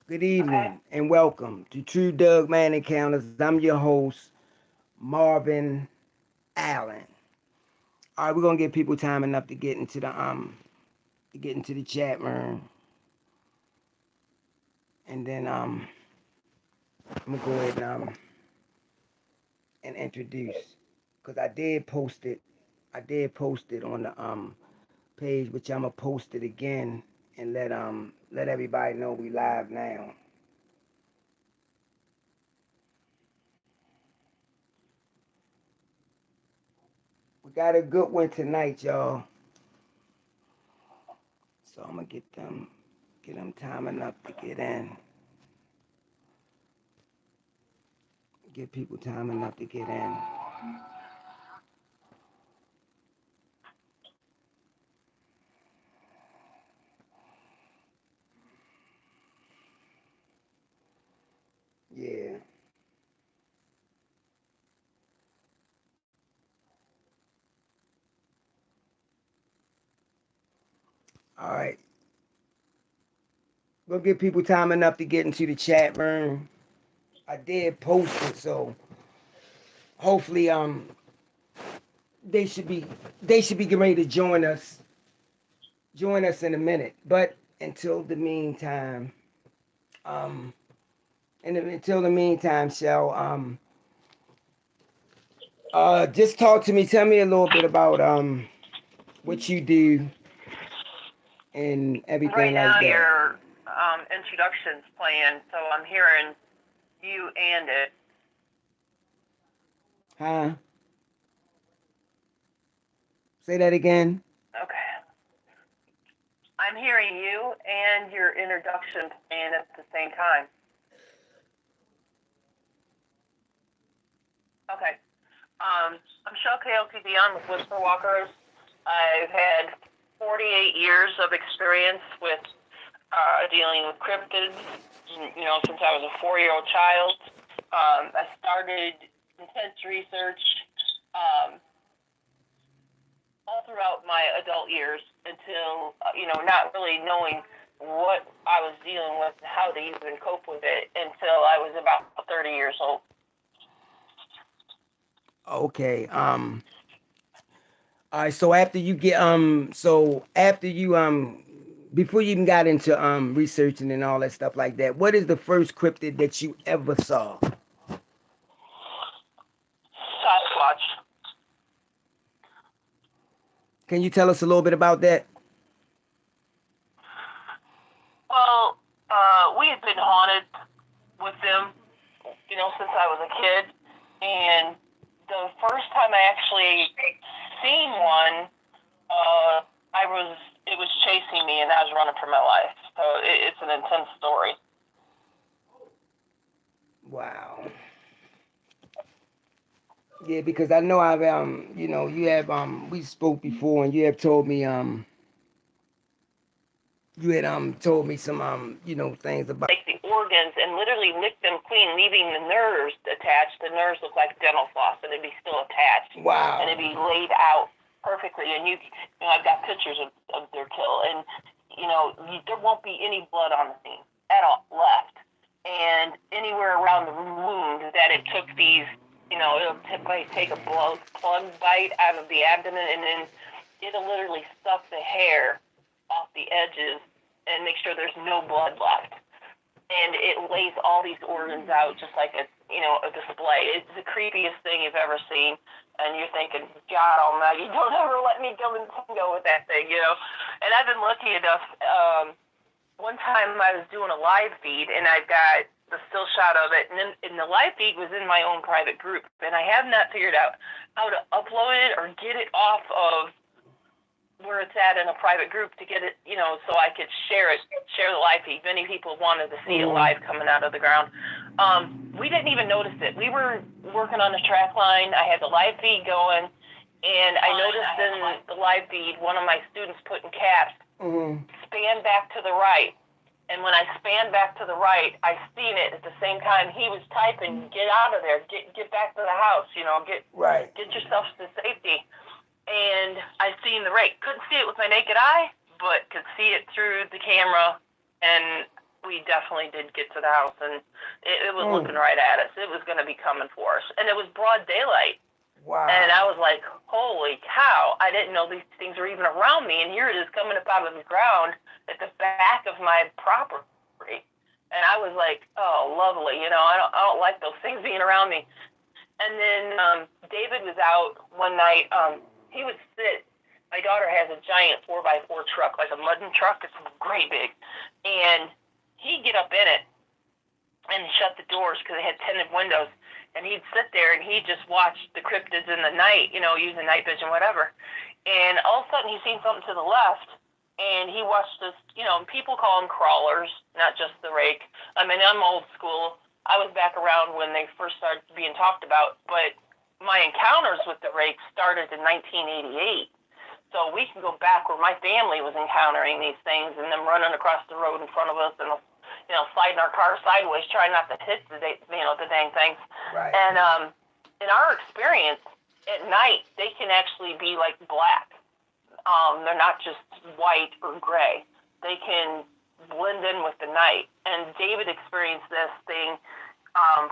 Good Okay. evening and welcome to True Doug Man Encounters. I'm your host, Marvin Allen. All right, we're gonna give people time enough to get into the chat room, and then I'm gonna go ahead and introduce because I did post it on the page, which I'm gonna post it again and let everybody know we live now. We got a good one tonight, y'all. So I'm gonna get them time enough to get in. Give people time enough to get in. Yeah. All right. We'll give people time enough to get into the chat room. I did post it, so hopefully they should be they should be getting ready to join us in a minute. But until the meantime, um until the meantime, shall just talk to me. Tell me a little bit about what you do and everything Right like now, that. your introduction's playing, so I'm hearing you and it. Huh? Say that again. Okay. I'm hearing you and your introduction playing at the same time. Okay. I'm Shelly LTD with Whisper Walkers. I've had 48 years of experience with dealing with cryptids, since I was a 4-year-old child. I started intense research um, all throughout my adult years until, not really knowing what I was dealing with, how to even cope with it until I was about 30 years old. Okay. All right. So after you before you even got into researching and all that stuff like that, what is the first cryptid that you ever saw? Sasquatch. Can you tell us a little bit about that? Well, we had been haunted with them, since I was a kid. And the first time I actually seen one, I was it was chasing me and I was running for my life. So it's an intense story. Wow. Yeah, because I know I've you have we spoke before and you had told me some things about. Take the organs and literally lick them clean, leaving the nerves attached. The nerves look like dental floss, and it'd be still attached, and Wow. it'd be laid out perfectly. And I've got pictures of their kill, and there won't be any blood on the scene at all left, and anywhere around the wound that it took these, it'll take a plug bite out of the abdomen, and then it'll literally suck the hair off the edges and make sure there's no blood left. And it lays all these organs out just like a display. It's the creepiest thing you've ever seen. And you're thinking, God Almighty, don't ever let me come and go with that thing. And I've been lucky enough. One time I was doing a live feed, and I've got the still shot of it, and then the live feed was in my own private group, and I have not figured out how to upload it or get it off of where it's at in a private group to get it, so I could share the live feed. Many people wanted to see it live coming out of the ground. We didn't even notice it. We were working on the track line. I had the live feed going, and I noticed in the live feed one of my students put in caps, span back to the right. And when I span back to the right, I seen it at the same time he was typing, "Get out of there, get back to the house, Right. get yourself to safety." And I seen the rake. Couldn't see it with my naked eye, but could see it through the camera. And we definitely did get to the house, and it was looking right at us. It was going to be coming for us, and it was broad daylight. Wow. And I was like, holy cow, I didn't know these things were even around me, and here it is coming up out of the ground at the back of my property. And I was like, oh, lovely. You know, I don't like those things being around me. And then David was out one night. He would sit. My daughter has a giant 4x4 truck, like a mudding truck. It's great big. And he'd get up in it and shut the doors because they had tinted windows. And he'd sit there and he'd just watch the cryptids in the night, you know, using night vision, whatever. And all of a sudden he seen something to the left, and he watched this, you know, people call them crawlers, not just the rake. I mean, I'm old school. I was back around when they first started being talked about, but my encounters with the rake started in 1988. So we can go back where my family was encountering these things and them running across the road in front of us and, you know, sliding our car sideways, trying not to hit the dang things. Right. And in our experience, at night, they can actually be like black. They're not just white or gray. They can blend in with the night. And David experienced this thing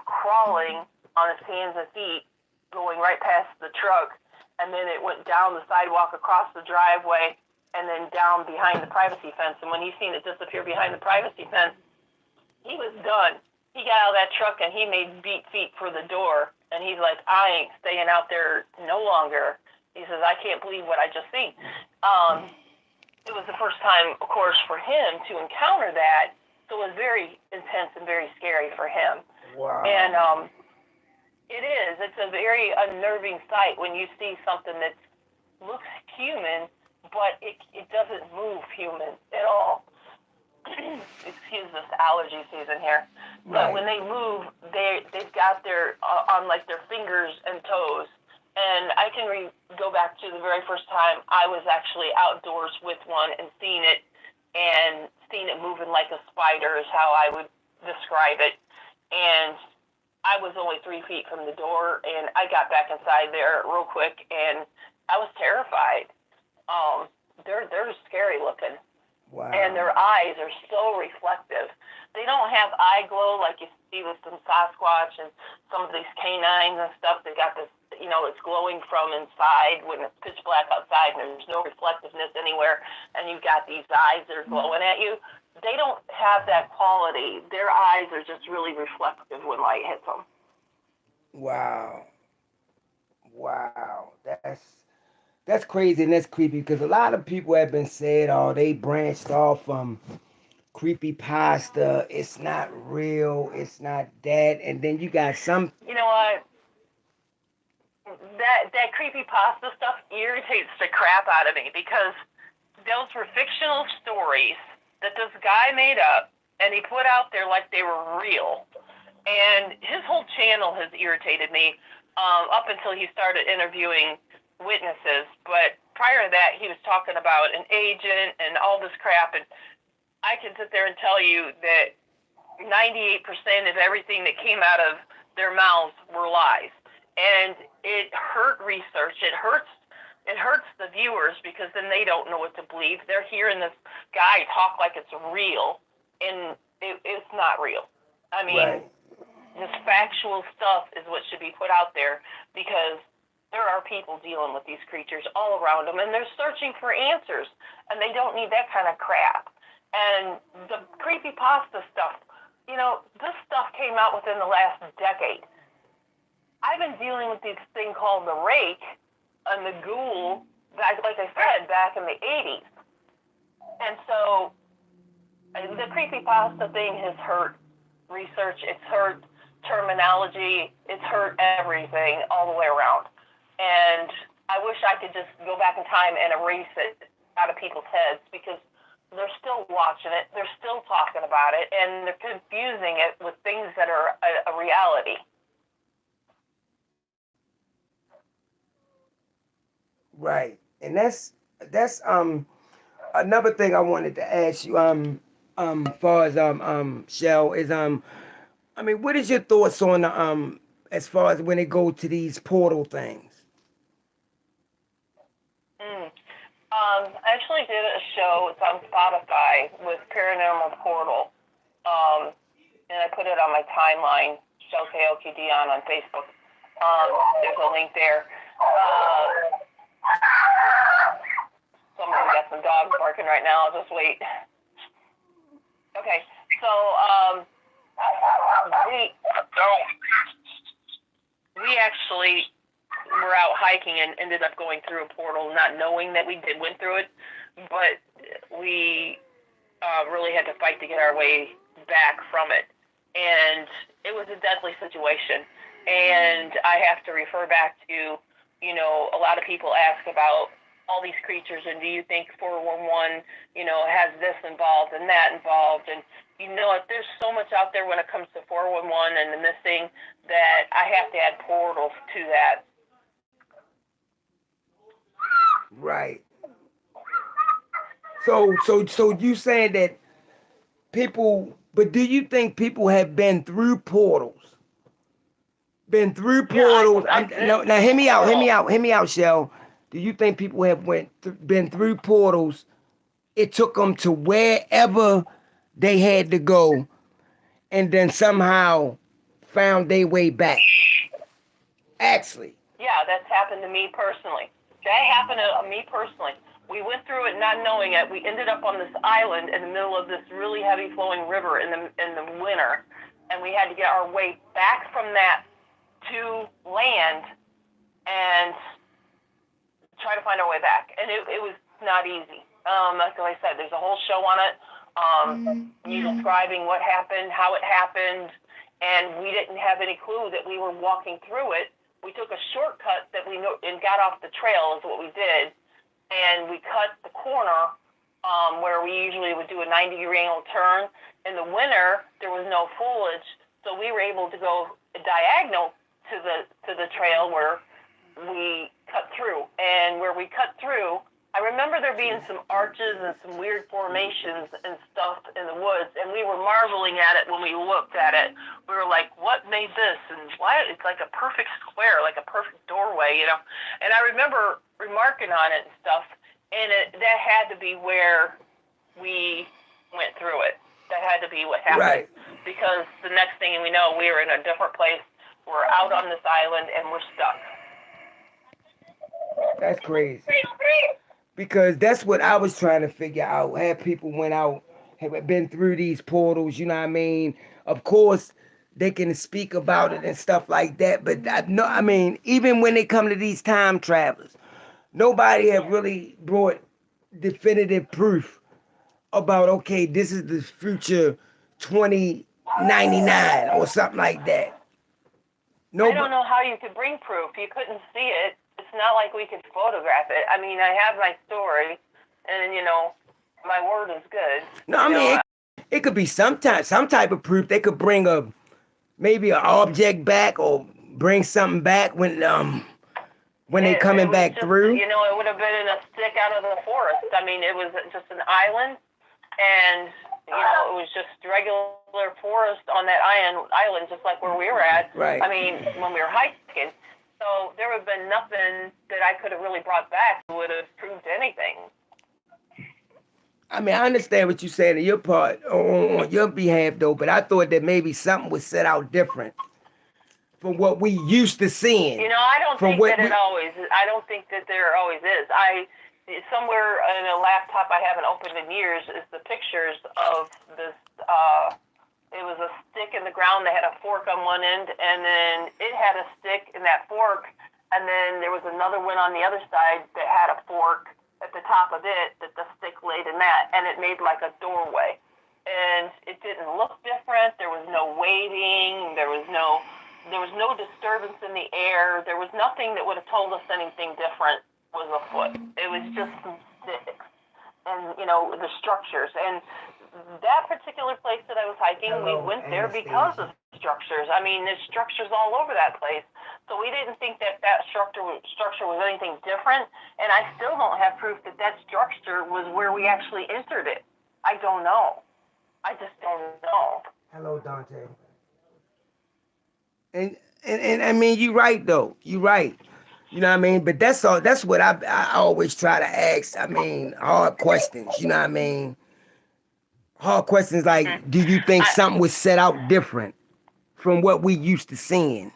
crawling on his hands and feet, going right past the truck, and then it went down the sidewalk across the driveway and then down behind the privacy fence. And when he seen it disappear behind the privacy fence, he was done. He got out of that truck and he made beat feet for the door. And he's like, I ain't staying out there no longer. He says, I can't believe what I just seen. It was the first time, of course, for him to encounter that. So it was very intense and very scary for him. Wow. And it is. It's a very unnerving sight when you see something that looks human, but it doesn't move human at all. Excuse this allergy season here. But Right. when they move, they've got their on like their fingers and toes. And I can go back to the very first time I was actually outdoors with one and seen it moving like a spider is how I would describe it. And I was only 3 feet from the door, and I got back inside there real quick, and I was terrified. They're scary looking. Wow. And their eyes are so reflective. They don't have eye glow like you see with some Sasquatch and some of these canines and stuff. They got this, you know, it's glowing from inside when it's pitch black outside and there's no reflectiveness anywhere, and you've got these eyes that are glowing at you. They don't have that quality. Their eyes are just really reflective when light hits them. Wow. Wow. That's crazy and that's creepy because a lot of people have been said, oh, they branched off from creepypasta. It's not real. It's not that. And then you got some. You know what? That creepypasta stuff irritates the crap out of me because those were fictional stories that this guy made up and he put out there like they were real. And his whole channel has irritated me up until he started interviewing witnesses. But prior to that, he was talking about an agent and all this crap. And I can sit there and tell you that 98% of everything that came out of their mouths were lies. And it hurt research. It hurts the viewers because then they don't know what to believe. They're hearing this guy talk like it's real, and it's not real. I mean, Right. this factual stuff is what should be put out there because there are people dealing with these creatures all around them, and they're searching for answers, and they don't need that kind of crap. And the creepypasta stuff, you know, this stuff came out within the last decade. I've been dealing with this thing called the rake and the ghoul, like I said, back in the 80s. And so the creepypasta thing has hurt research, it's hurt terminology, it's hurt everything all the way around. And I wish I could just go back in time and erase it out of people's heads because they're still watching it, they're still talking about it, and they're confusing it with things that are a reality. Right. And that's another thing I wanted to ask you far as Shell is I mean, what is your thoughts on as far as when it go to these portal things? I actually did a show, it's on Spotify, with Paranormal Portal. And I put it on my timeline, Shelke Oki Dion on Facebook. There's a link there. Somebody got some dogs barking right now. I'll just wait. Okay, so we actually were out hiking and ended up going through a portal, not knowing that we went through it, but we really had to fight to get our way back from it. And it was a deadly situation. And I have to refer back to, a lot of people ask about all these creatures, and do you think 411, has this involved and that involved? And, there's so much out there when it comes to 411 and the missing that I have to add portals to that. Right. So you saying that people, but do you think people have been through portals? Been through portals? Yeah, now hear me out, Shell. Do you think people have been through portals? It took them to wherever they had to go, and then somehow found their way back. Actually. Yeah, that's happened to me personally. That happened to me personally. We went through it not knowing it. We ended up on this island in the middle of this really heavy flowing river in the winter, and we had to get our way back from that to land and try to find our way back. And it was not easy. Like I said, there's a whole show on it. Me describing what happened, how it happened, and we didn't have any clue that we were walking through it. We took a shortcut that we know and got off the trail is what we did, and we cut the corner where we usually would do a 90-degree angle turn. In the winter, there was no foliage, so we were able to go diagonal to the trail where we cut through. And where we cut through, I remember there being some arches and some weird formations and stuff in the woods, and we were marveling at it when we looked at it. We were like, what made this? And why? It's like a perfect square, like a perfect doorway, And I remember remarking on it and stuff, and that had to be where we went through it. That had to be what happened. Right. Because the next thing we know, we were in a different place. We're out on this island, and we're stuck. That's crazy. Because that's what I was trying to figure out. Have people went out, have been through these portals, you know what I mean? Of course, they can speak about it and stuff like that, but even when they come to these time travelers, nobody have really brought definitive proof about, okay, this is the future 2099 or something like that. I don't know how you could bring proof. You couldn't see it. It's not like we could photograph it. I mean, I have my story, and my word is good. No, I mean, it could be some type of proof. They could bring maybe an object back or bring something back when they coming back through. It would have been in a stick out of the forest. I mean, it was just an island, and it was just regular forest on that island, just like where we were at. Right. I mean, when we were hiking. So there would have been nothing that I could have really brought back that would have proved anything. I mean, I understand what you're saying on your part, on your behalf, though, but I thought that maybe something was set out different from what we used to seeing. I don't think that I don't think that there always is. Somewhere in a laptop I haven't opened in years is the pictures of this, it was a stick in the ground that had a fork on one end, and then it had a stick in that fork, and then there was another one on the other side that had a fork at the top of it that the stick laid in that, and it made like a doorway. And it didn't look different. There was no waving. There was no disturbance in the air. There was nothing that would have told us anything different was afoot. It was just some sticks and, the structures. And that particular place that I was hiking, we went there because of structures. I mean, there's structures all over that place. So we didn't think that structure was anything different. And I still don't have proof that structure was where we actually entered it. I don't know. I just don't know. Hello, Dante. And I mean, you're right, though. You're right. You know what I mean? But that's what I always try to ask. I mean, hard questions. You know what I mean? Hard questions Mhm. like, do you think I, something was set out different from what we used to seeing?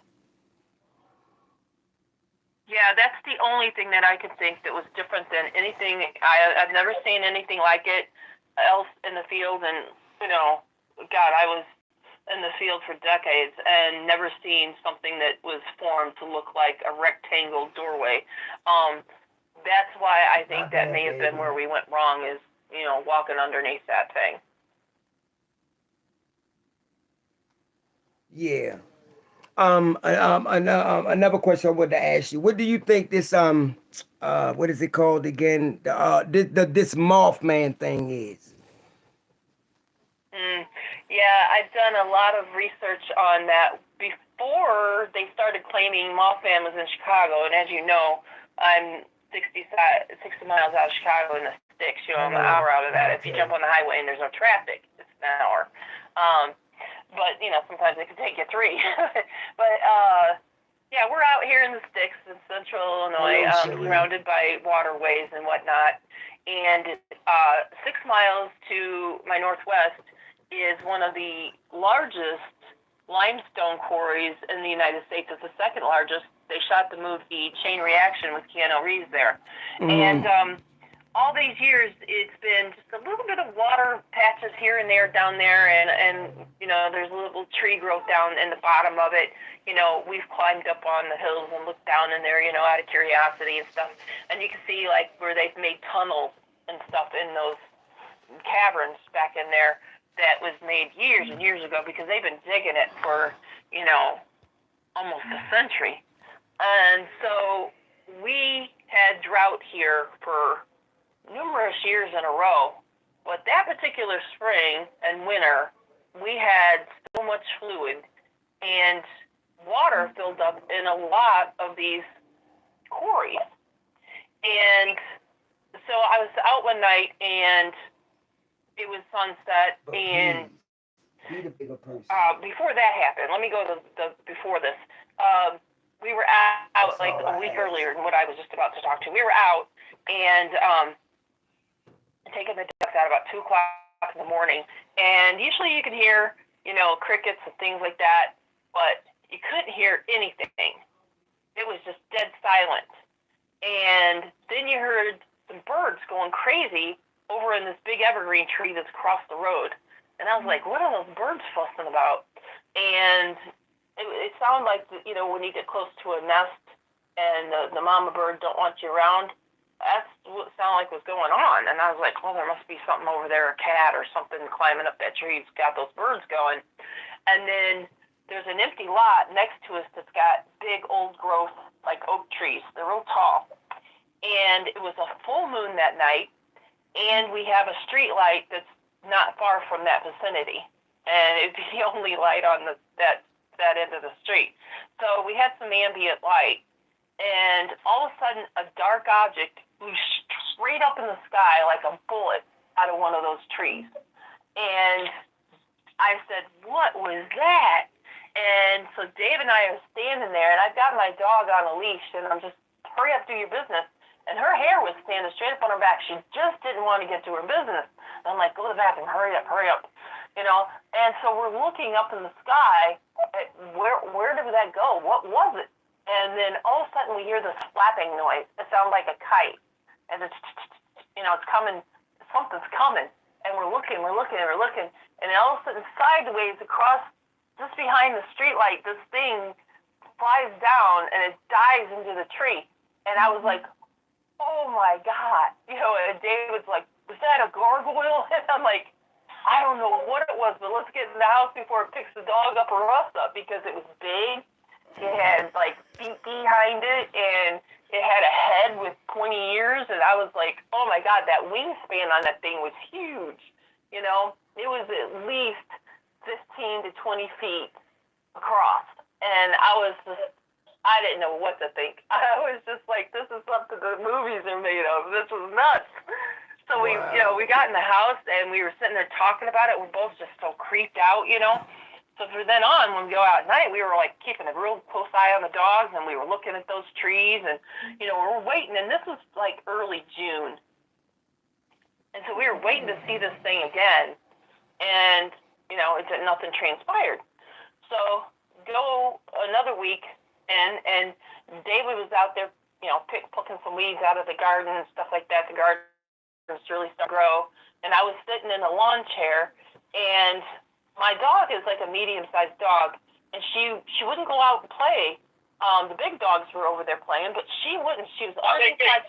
yeah, that's the only thing that I could think that was different than anything. I've never seen anything like it else in the field, and God, I was in the field for decades and never seen something that was formed to look like a rectangle doorway. Um, that's why I My think that bad, may have been baby. where we went wrong is, walking underneath that thing. Yeah. Another question I wanted to ask you. What do you think this what is it called again? This Mothman thing is? Mm, yeah, I've done a lot of research on that before they started claiming Mothman was in Chicago. And as you know, I'm 60 miles out of Chicago in the sticks. I'm an hour out of that. If you jump on the highway and there's no traffic, it's an hour. Um, but, sometimes it can take you three. but, yeah, we're out here in the sticks in central Illinois, surrounded by waterways and whatnot. And 6 miles to my northwest is one of the largest limestone quarries in the United States. It's the second largest. They shot the movie Chain Reaction with Keanu Reeves there. And all these years, it's been just a little bit of water patches here and there down there, and there's a little tree growth down in the bottom of it. We've climbed up on the hills and looked down in there, out of curiosity and stuff. And you can see, like, where they've made tunnels and stuff in those caverns back in there that was made years and years ago because they've been digging it for, almost a century. And so we had drought here for numerous years in a row. But that particular spring and winter, we had so much fluid and water filled up in a lot of these quarries. And so I was out one night and it was sunset, and Be the bigger person. before that happened, let me go to the before this. We were out like a week earlier than what I was just about to talk to. We were out and taking the ducks out about 2 o'clock in the morning, and usually you could hear crickets and things like that, but you couldn't hear anything. It was just dead silent. And then you heard some birds going crazy over in this big evergreen tree that's across the road. And I was like, what are those birds fussing about? And it sounded like, when you get close to a nest and the mama bird don't want you around, that's what it sounded like was going on. And I was like, well, there must be something over there, a cat or something climbing up that tree that's got those birds going. And then there's an empty lot next to us that's got big old growth, like oak trees. They're real tall. And it was a full moon that night, and we have a street light that's not far from that vicinity. And it'd be the only light on that end of the street. So we had some ambient light, and all of a sudden a dark object flew straight up in the sky like a bullet out of one of those trees. And I said, what was that? And so Dave and I are standing there, and I've got my dog on a leash, and I'm just, hurry up, do your business. And her hair was standing straight up on her back. She just didn't want to get to her business. And I'm like, go to the bathroom, hurry up. And so we're looking up in the sky at where did that go? What was it? And then all of a sudden we hear this flapping noise. It sounds like a kite. And it's coming, something's coming. And we're looking. And then all of a sudden sideways across, just behind the streetlight, this thing flies down and it dives into the tree. And I was like, oh my God. And David's like, was that a gargoyle? And I'm like, I don't know what it was, but let's get in the house before it picks the dog up or us up, because it was big. It had like feet behind it, and it had a head with pointy ears. And I was like, oh my God, that wingspan on that thing was huge. It was at least 15 to 20 feet across. And I didn't know what to think. I was just like, this is something the movies are made of. This was nuts. So we got in the house and we were sitting there talking about it. We're both just so creeped out. So from then on, when we go out at night, we were like keeping a real close eye on the dogs, and we were looking at those trees, and we were waiting. And this was like early June, and so we were waiting to see this thing again. and nothing transpired. So go another week, and David was out there, plucking some weeds out of the garden and stuff like that. The garden was really starting to grow, and I was sitting in a lawn chair, and my dog is like a medium-sized dog, and she wouldn't go out and play. The big dogs were over there playing, but she wouldn't. She was always inside.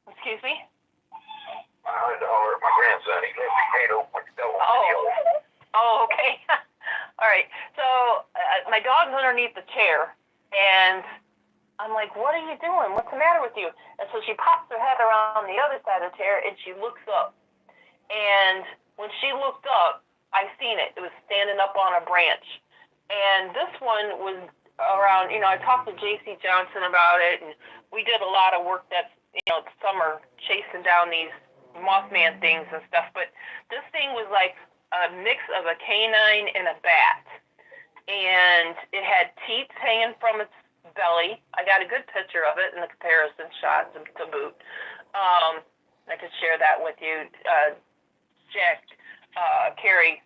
Excuse me? My grandson, he left the gate open. Oh, okay. All right. So my dog's underneath the chair, and I'm like, what are you doing? What's the matter with you? And so she pops her head around the other side of the chair, and she looks up. And when she looked up, I seen it. It was standing up on a branch. And this one was around, I talked to J.C. Johnson about it, and we did a lot of work that's, summer chasing down these Mothman things and stuff. But this thing was like a mix of a canine and a bat. And it had teeth hanging from its belly. I got a good picture of it in the comparison shot to boot. I could share that with you. Jack Carey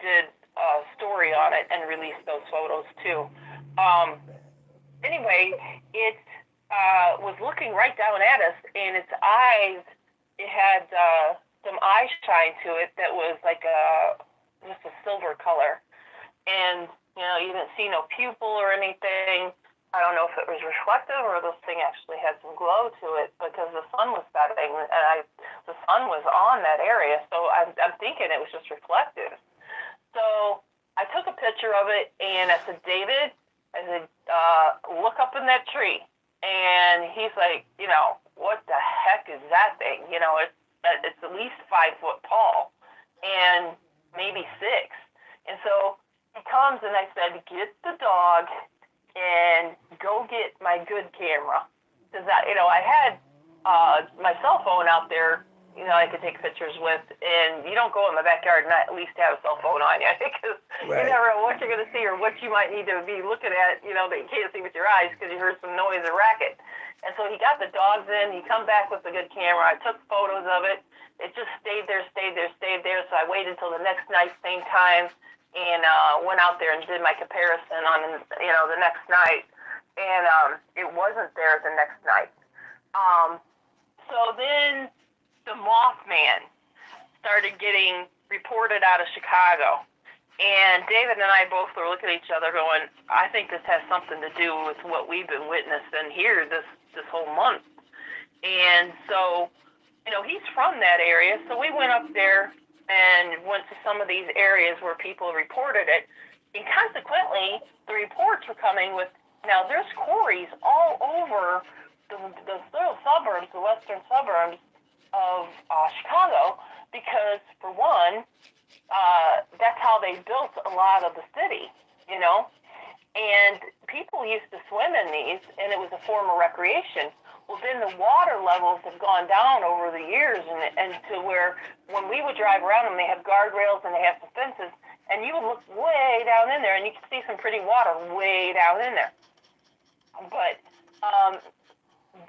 did a story on it and released those photos too. Anyway, it was looking right down at us, and its eyes, it had some eye shine to it that was like just a silver color. And, you didn't see no pupil or anything. I don't know if it was reflective or this thing actually had some glow to it, because the sun was setting, and the sun was on that area, so I'm thinking it was just reflective. So I took a picture of it, and I said, David, look up in that tree. And he's like, what the heck is that thing? It's at least 5 foot tall, and maybe 6. And so he comes, and I said, get the dog and go get my good camera. Because I had my cell phone out there, I could take pictures with, and you don't go in the backyard and not at least have a cell phone on you, because Right. you never know what you're going to see or what you might need to be looking at, that you can't see with your eyes because you heard some noise or racket. And so he got the dogs in, he come back with a good camera, I took photos of it, it just stayed there, so I waited until the next night, same time, and went out there and did my comparison on, the next night, and it wasn't there the next night. So then the Mothman started getting reported out of Chicago, and David and I both were looking at each other going, I think this has something to do with what we've been witnessing here this whole month. And so, he's from that area, so we went up there and went to some of these areas where people reported it, and consequently, the reports were coming with, now there's quarries all over the little suburbs, the western suburbs of Chicago, because for one, that's how they built a lot of the city, and people used to swim in these, and it was a form of recreation. Well, then the water levels have gone down over the years, and to where when we would drive around them, they have guardrails and they have some fences, and you would look way down in there, and you could see some pretty water way down in there. But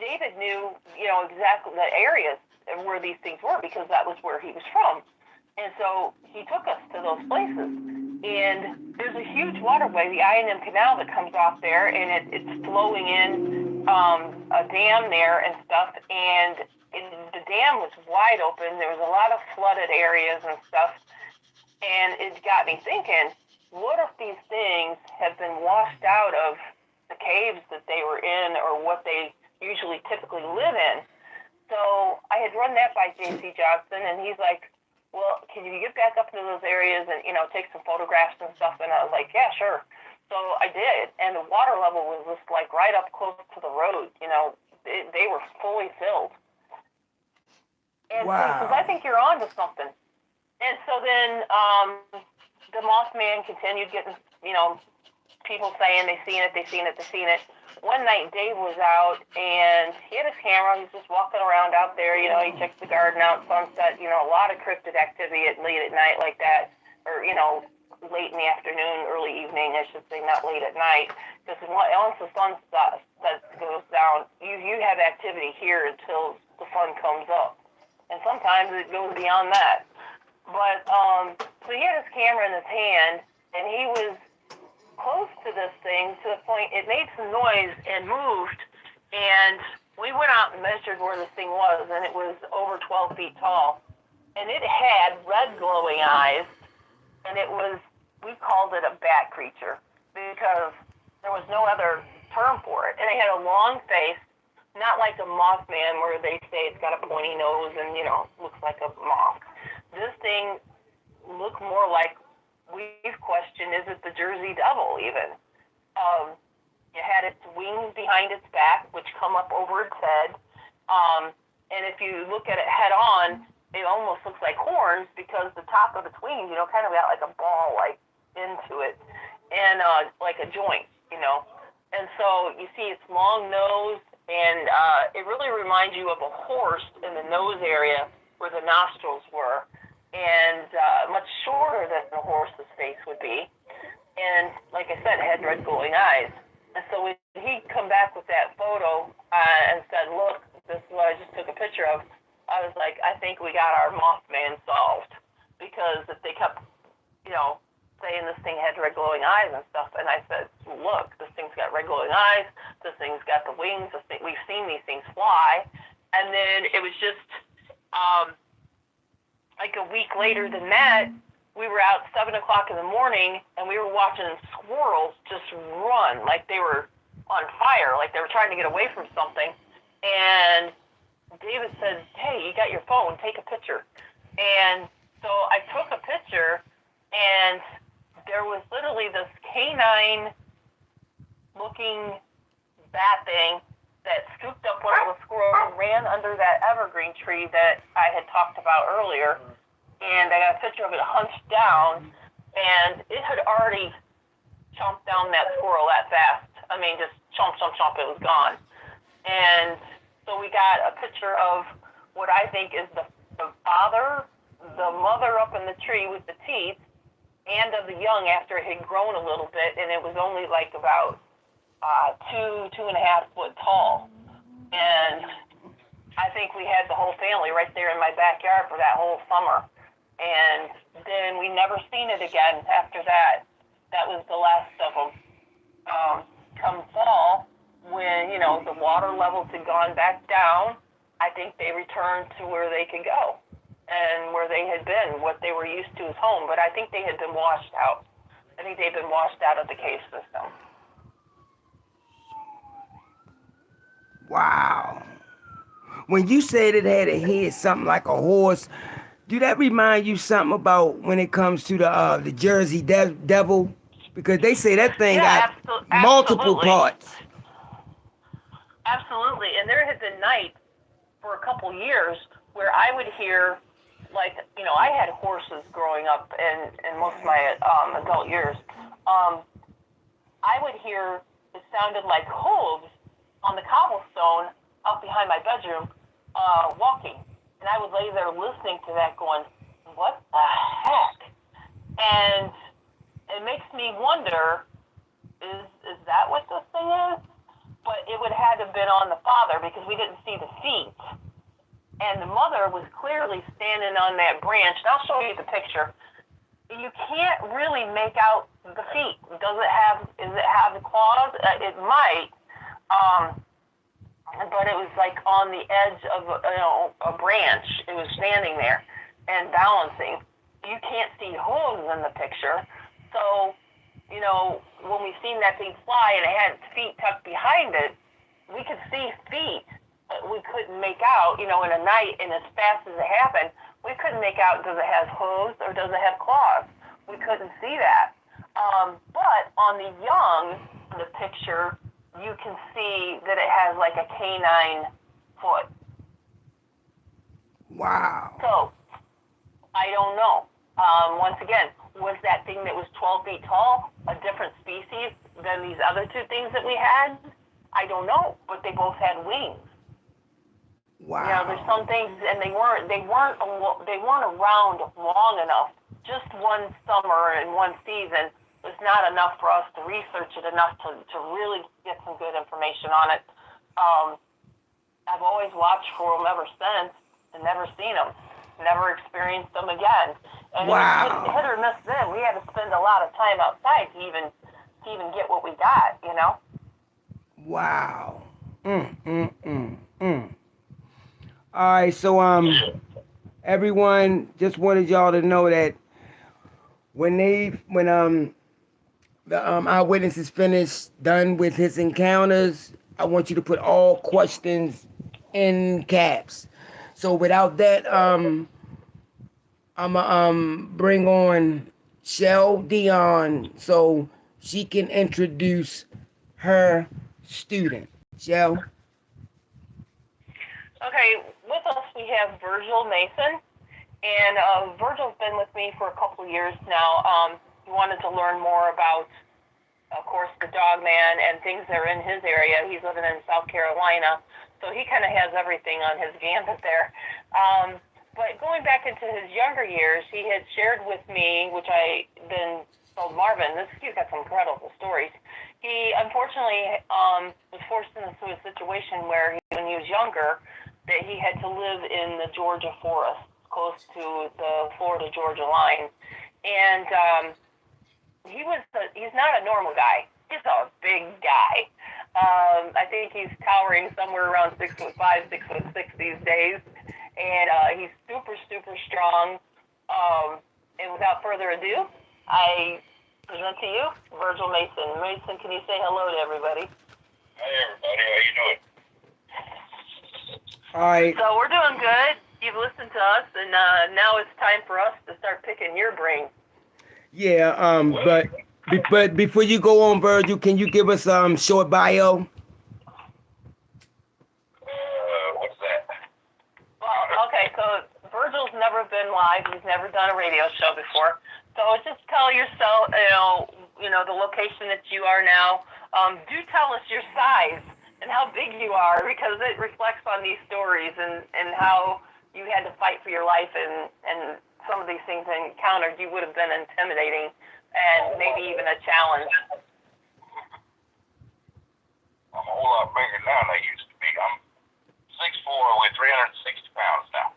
David knew, exactly the areas where these things were, because that was where he was from. And so he took us to those places. And there's a huge waterway, the I&M Canal, that comes off there, and it's flowing in a dam there and stuff. And the dam was wide open. There was a lot of flooded areas and stuff. And it got me thinking, what if these things have been washed out of the caves that they were in, or what they usually typically live in? So I had run that by J.C. Johnson, and he's like, well, can you get back up into those areas and, take some photographs and stuff? And I was like, yeah, sure. So I did, and the water level was just like right up close to the road. They were fully filled. And Wow. because I think you're on to something. And so then the Mothman continued getting, people saying they seen it. One night Dave was out, and he had his camera. He was just walking around out there. He checked the garden out, sunset. A lot of cryptid activity late at night like that, or late in the afternoon, early evening, I should say, not late at night. Because once the sun goes down, you have activity here until the sun comes up, and sometimes it goes beyond that. But so he had his camera in his hand, and he was close to this thing to the point it made some noise and moved. And we went out and measured where this thing was, and it was over 12 feet tall. And it had red glowing eyes, and we called it a bat creature because there was no other term for it. And it had a long face, not like a Mothman where they say it's got a pointy nose and, looks like a moth. This thing looked more like, we've questioned, is it the Jersey Devil even? It had its wings behind its back, which come up over its head. And if you look at it head on, it almost looks like horns because the top of its wings, kind of got like a ball like into it, and like a joint, And so you see its long nose, and it really reminds you of a horse in the nose area where the nostrils were, and much shorter than a horse's face would be. And like I said, it had red glowing eyes. And so when he come back with that photo and said, look, this is what I just took a picture of, I was like, I think we got our Mothman solved. Because if they kept, saying this thing had red glowing eyes and stuff, and I said, look, this thing's got red glowing eyes, this thing's got the wings, we've seen these things fly. And then it was just like a week later than that, we were out 7 o'clock in the morning, and we were watching squirrels just run like they were on fire, like they were trying to get away from something. And David said, hey, you got your phone, take a picture. And so I took a picture, and there was literally this canine-looking bat thing that scooped up one of the squirrels and ran under that evergreen tree that I had talked about earlier. And I got a picture of it hunched down, and it had already chomped down that squirrel that fast. I mean, just chomp, chomp, chomp, it was gone. And so we got a picture of what I think is the father, the mother up in the tree with the teeth, and of the young after it had grown a little bit, and it was only like about 2.5 foot tall. And I think we had the whole family right there in my backyard for that whole summer. And then we never seen it again after that. That was the last of them. Come fall, when, the water levels had gone back down, I think they returned to where they could go and where they had been, what they were used to as home. But I think they had been washed out. I think they'd been washed out of the cave system. Wow. When you said it had a head something like a horse, do that remind you something about when it comes to the Jersey Devil? Because they say that thing got multiple parts. Absolutely. And there had been nights for a couple years where I would hear, like, I had horses growing up in most of my adult years. I would hear it sounded like hooves on the cobblestone out behind my bedroom walking. And I would lay there listening to that going, what the heck? And it makes me wonder, is that what this thing is? But it would have to have been on the father because we didn't see the feet. And the mother was clearly standing on that branch. And I'll show you the picture. You can't really make out the feet. Does it have the claws? It might. But it was like on the edge of a branch. It was standing there and balancing. You can't see hooves in the picture. So, when we seen that thing fly and it had its feet tucked behind it, we could see feet, but we couldn't make out, in a night and as fast as it happened, we couldn't make out, does it have hooves or does it have claws? We couldn't see that. But on the young, in the picture, you can see that it has like a canine foot. Wow. So, I don't know. Once again, was that thing that was 12 feet tall a different species than these other two things that we had? I don't know, but they both had wings. Wow. There's some things, and they weren't around long enough. Just one summer and one season was not enough for us to research it enough to really get some good information on it. I've always watched for them ever since and never seen them, never experienced them again. And it was Wow. hit or miss then. We had to spend a lot of time outside to even get what we got, you know? Wow. Mm. All right, so everyone, just wanted y'all to know that when the eyewitness is finished, done with his encounters, I want you to put all questions in caps. So without that, I'ma bring on Shell Dion so she can introduce her student. Shell. Okay, with us we have Virgil Mason. And Virgil's been with me for a couple of years now. He wanted to learn more about, of course, the dog man and things that are in his area. He's living in South Carolina, so he kind of has everything on his gambit there. But going back into his younger years, he had shared with me, which I then told Marvin, he's got some incredible stories. He unfortunately was forced into a situation where when he was younger, that he had to live in the Georgia forest, close to the Florida-Georgia line. And he's not a normal guy. He's a big guy. I think he's towering somewhere around 6'5", 6'6" these days. And he's super, super strong. And without further ado, I present to you Virgil Mason. Mason, can you say hello to everybody? Hey, everybody. How you doing? All right. So we're doing good. You've listened to us, and now it's time for us to start picking your brain. Yeah. But before you go on, Virgil, can you give us short bio? What's that? Well, okay, so Virgil's never been live. He's never done a radio show before. So just tell yourself, the location that you are now. Do tell us your size and how big you are, because it reflects on these stories and how you had to fight for your life and some of these things encountered. You would have been intimidating and maybe even a challenge. I'm a whole lot bigger now than I used to be. I'm 6'4", I weigh 360 pounds now.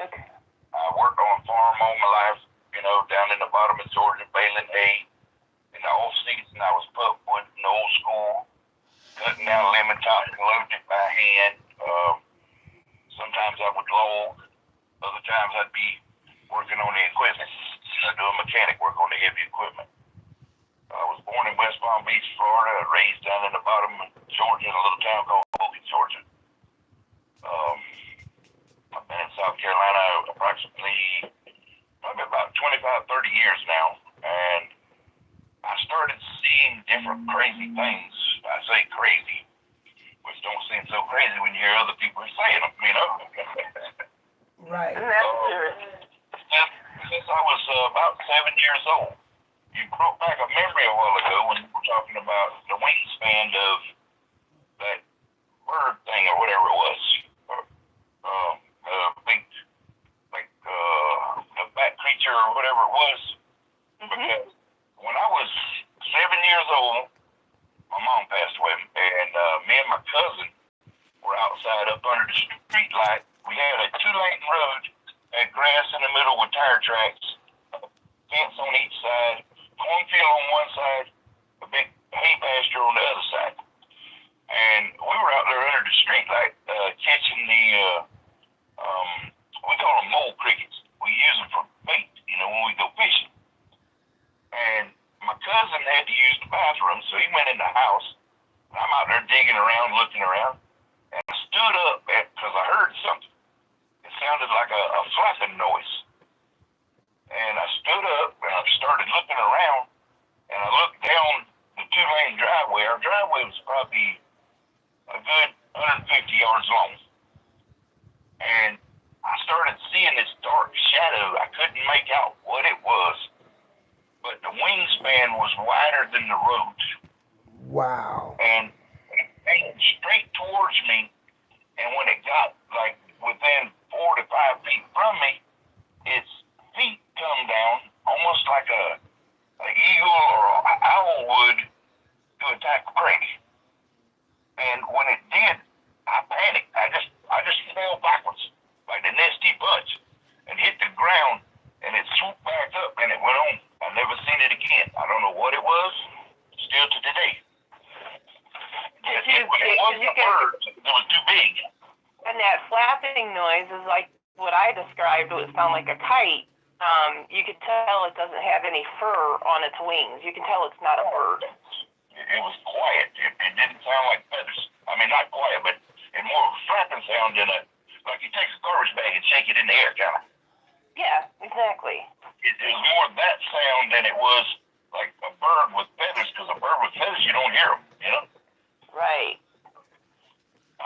Okay. I worked on a farm all my life, down in the bottom of Georgia, baling hay. In the off season, I was put wood in the old school, cutting down lemon tops and loading it by hand. Sometimes I would log. Other times I'd be working on the equipment, doing mechanic work on the heavy equipment. I was born in West Palm Beach, Florida. Raised down in the bottom of Georgia in a little town called Hogan, Georgia. I've been in South Carolina probably about 25, 30 years now. And I started seeing different crazy things. I say crazy, which don't seem so crazy when you hear other people saying them, Right. Since I was about 7 years old. You brought back a memory a while ago when we were talking about the wingspan of that bird thing or whatever it was. The bat creature or whatever it was. Mm-hmm. Because when I was 7 years old, my mom passed away, and me and my cousin were outside up under the street light. We had a 2-lane road, had grass in the middle with tire tracks, fence on each side, cornfield on one side, a big hay pasture on the other side. And we were out there under the street light catching we call them mole crickets. We use them for bait, when we go fishing. And my cousin had to use the bathroom, so he went in the house. And I'm out there digging around, looking around. And I stood up because I heard something. It sounded like a flapping noise. And I stood up and I started looking around. And I looked down the 2-lane driveway. Our driveway was probably a good 150 yards long. And I started seeing this dark shadow. I couldn't make out what it was, but the wingspan was wider than the road. Wow. And it came straight towards me, and when it got like within 4 to 5 feet from me, its feet come down almost like a eagle or an owl would to attack a prey. And when it did, I panicked. I just fell backwards like the Nesty Bunch and hit the ground I never seen it again. I don't know what it was, still to today. It wasn't a bird. It was too big. And that flapping noise is like what I described would sound like a kite. You could tell it doesn't have any fur on its wings. You can tell it's not a bird. It was quiet. It didn't sound like feathers. I mean, not quiet, but it more of a flapping sound than like you take a garbage bag and shake it in the air, kind of. Yeah, exactly. It was more that sound than it was like a bird with feathers, because a bird with feathers, you don't hear them, you know? Right.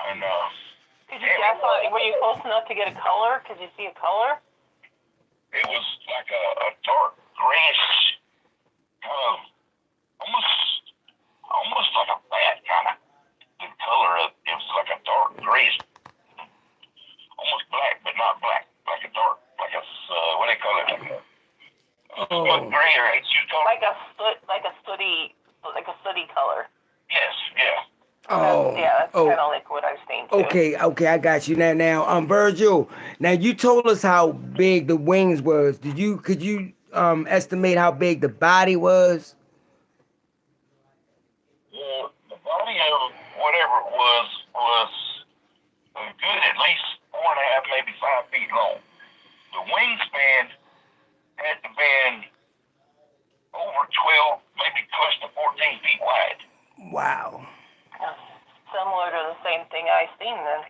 And, Could you guess on it? Were you close enough to get a color? Could you see a color? it was like a dark grayish, kind of, almost like a bat, kind of. The color of it was like a dark grayish, almost black, but not black, like a dark, like a, what do they call it? Like gray, or you call it? Like a sooty color. Yes, yeah. That's kind of like what I've seen too. Okay, I got you now. Virgil, now you told us how big the wings was. Could you estimate how big the body was? Yeah, the body of whatever it was a good at least 4.5, maybe 5 feet long. The wingspan had to been over 12, maybe close to 14 feet wide. Wow. Similar to the same thing I seen then.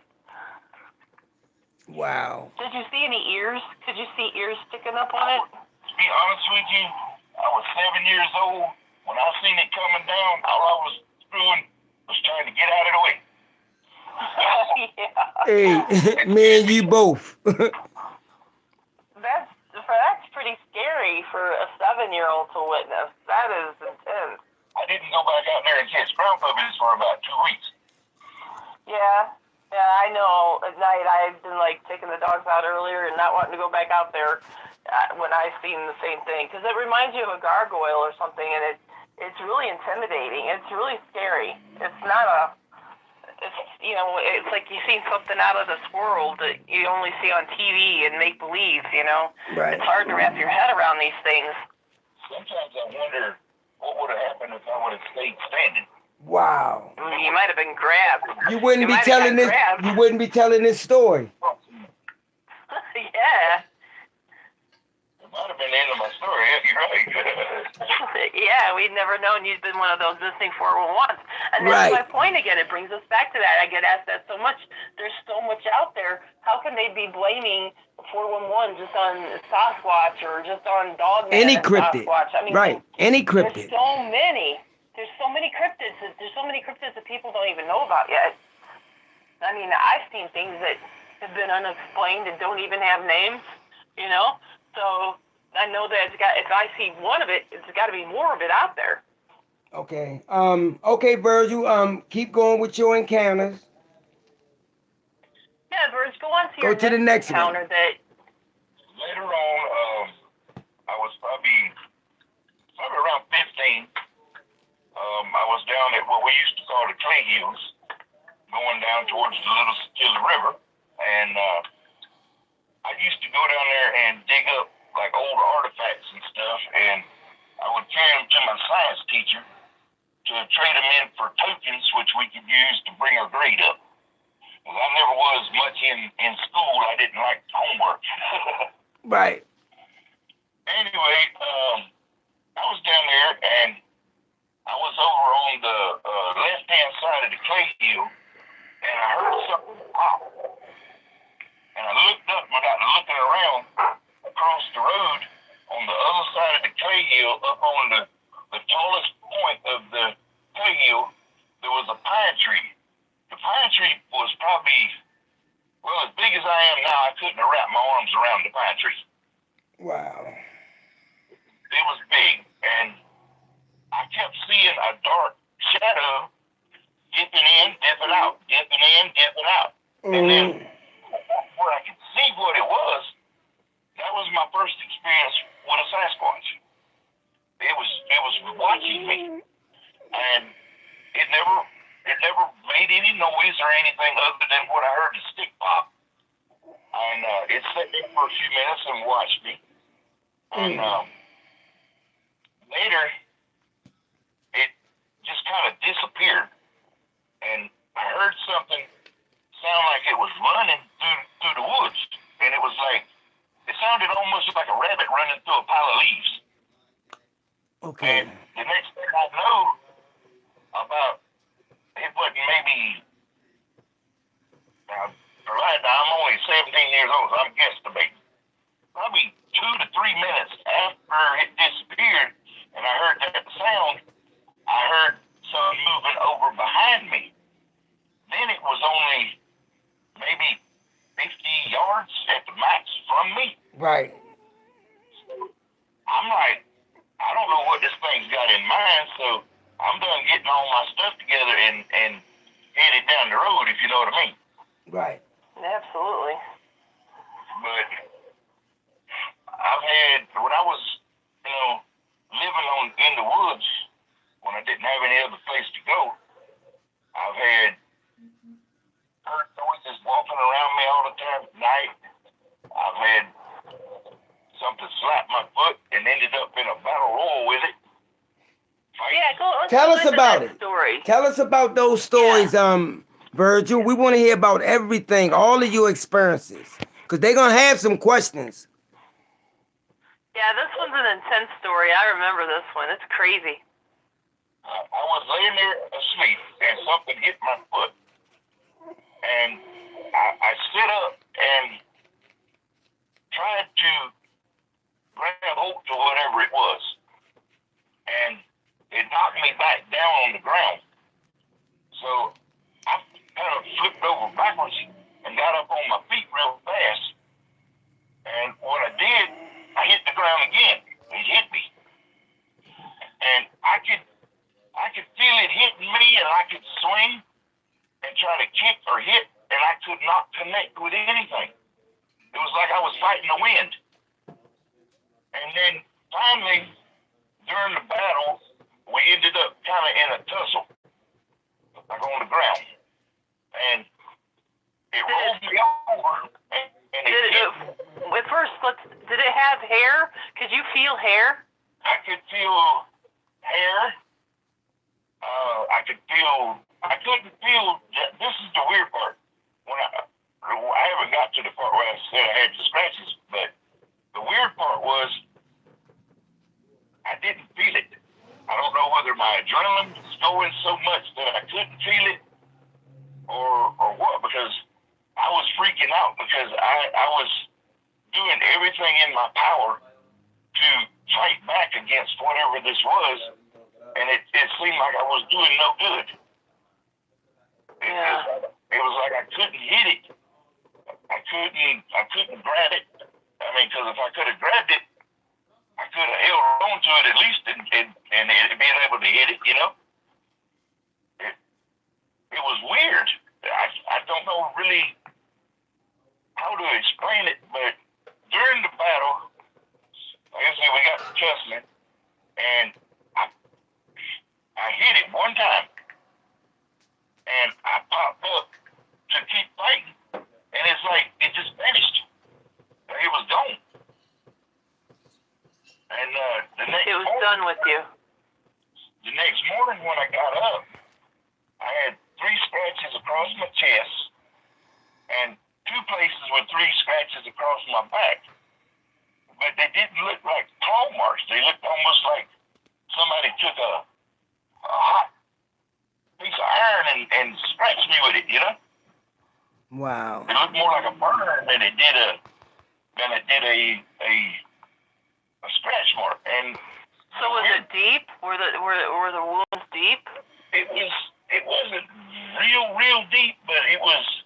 Wow. Did you see any ears? Could you see ears sticking up on it? To be honest with you, I was 7 years old. When I seen it coming down, all I was doing was trying to get out of the way. Yeah. Hey, me and you both. That's pretty scary for a 7-year-old to witness. That is intense. I didn't go back out there and catch ground puppies for about 2 weeks. Yeah, I know. At night, I've been like taking the dogs out earlier and not wanting to go back out there when I've seen the same thing, because it reminds you of a gargoyle or something, and it's really intimidating. It's really scary. It's not it's like you've seen something out of this world that you only see on TV and make believe. Right. It's hard to wrap your head around these things. Sometimes I wonder what would have happened if I would have stayed standing. Wow. You might have been grabbed. You wouldn't be telling this. Grabbed. You wouldn't be telling this story. Yeah. It might have been the end of my story. Yeah, you're right. Yeah, we'd never known you'd been one of those missing 411s. And that's my point again. It brings us back to that. I get asked that so much. There's so much out there. How can they be blaming 411 just on Sasquatch or just on Dogman Any and cryptid. Sasquatch? I mean, right. Any cryptid. There's so many. There's so many cryptids. There's so many cryptids that people don't even know about yet. I mean, I've seen things that have been unexplained and don't even have names, So I know that if I see one of it, it's got to be more of it out there. Okay. Okay, Virgil. Keep going with your encounters. Yeah, Virgil, go on to your the next encounter one. that. Later on, I was probably around 15. I was down at what we used to call the Clay Hills, going down towards the Little Skillet River, and I used to go down there and dig up like old artifacts and stuff, and I would carry them to my science teacher to trade them in for tokens, which we could use to bring our grade up. Well, I never was much in school. I didn't like homework. Right. Anyway, I was down there, and I was over on the left-hand side of the clay hill, and I heard something pop. And I looked up, and I got looking around across the road on the other side of the clay hill, up on the tallest point of the clay hill, there was a pine tree. The pine tree was probably, as big as I am now. I couldn't have wrapped my arms around the pine tree. Wow. It was big, and I kept seeing a dark shadow dipping in, dipping out, dipping in, dipping out. And then where I could see what it was, that was my first experience with a Sasquatch. It was watching me, and it never made any noise or anything other than what I heard, the stick pop. And it sat there for a few minutes and watched me. And like running through a pile of leaves. Okay. And the next thing I know, about, it wasn't maybe, right now I'm only 17 years old, so I'm guesstimating. Probably 2 to 3 minutes after it disappeared, and I heard that sound, I heard something moving over behind me. Then it was only maybe 50 yards at the max from me. Right. I'm like, I don't know what this thing's got in mind, so I'm done getting all my stuff together and headed down the road, if you know what I mean. Right. Absolutely. But I've had, when I was, living in the woods, when I didn't have any other place to go, I've had heard noises walking around me all the time at night. I've had something slap my foot and ended up in a battle royal with it. Yeah, Tell us about it. Story. Tell us about those stories, Virgil. We want to hear about everything, all of your experiences, because they're going to have some questions. Yeah, this one's an intense story. I remember this one. It's crazy. I was laying there asleep, and something hit my foot. And I stood up and tried to grab hold to whatever it was. And it knocked me back down on the ground. So I kind of flipped over backwards and got up on my feet real fast. And what I did, I hit the ground again. It hit me. And I could feel it hitting me, and I could swing and try to kick or hit, and I could not connect with anything. It was like I was fighting the wind. And then finally, during the battle, we ended up kind of in a tussle, like on the ground. And it rolled me over, and it hit me. First, did it have hair? Could you feel hair? I could feel hair. I couldn't feel, this is the weird part. When I haven't got to the part where I said I had the scratches, but the weird part was I didn't feel it. I don't know whether my adrenaline was going so much that I couldn't feel it or what, because I was freaking out because I was doing everything in my power to fight back against whatever this was, and it seemed like I was doing no good. It was like I couldn't hit it. I couldn't grab it. I mean, because if I could have grabbed it, I could have held on to it at least and being able to hit it, It was weird. I don't know really how to explain it, but during the battle, like I said, we got to tussling, and I hit it one time, and I popped up to keep fighting, and it's like it just vanished. It was gone. And the next It was morning, done with you. The next morning when I got up, I had 3 scratches across my chest and 2 places with 3 scratches across my back. But they didn't look like claw marks. They looked almost like somebody took a hot piece of iron and scratched me with it, Wow. It looked more like a burn than it did a scratch mark. And so was it deep? Were the wounds deep? It wasn't real deep, but it was.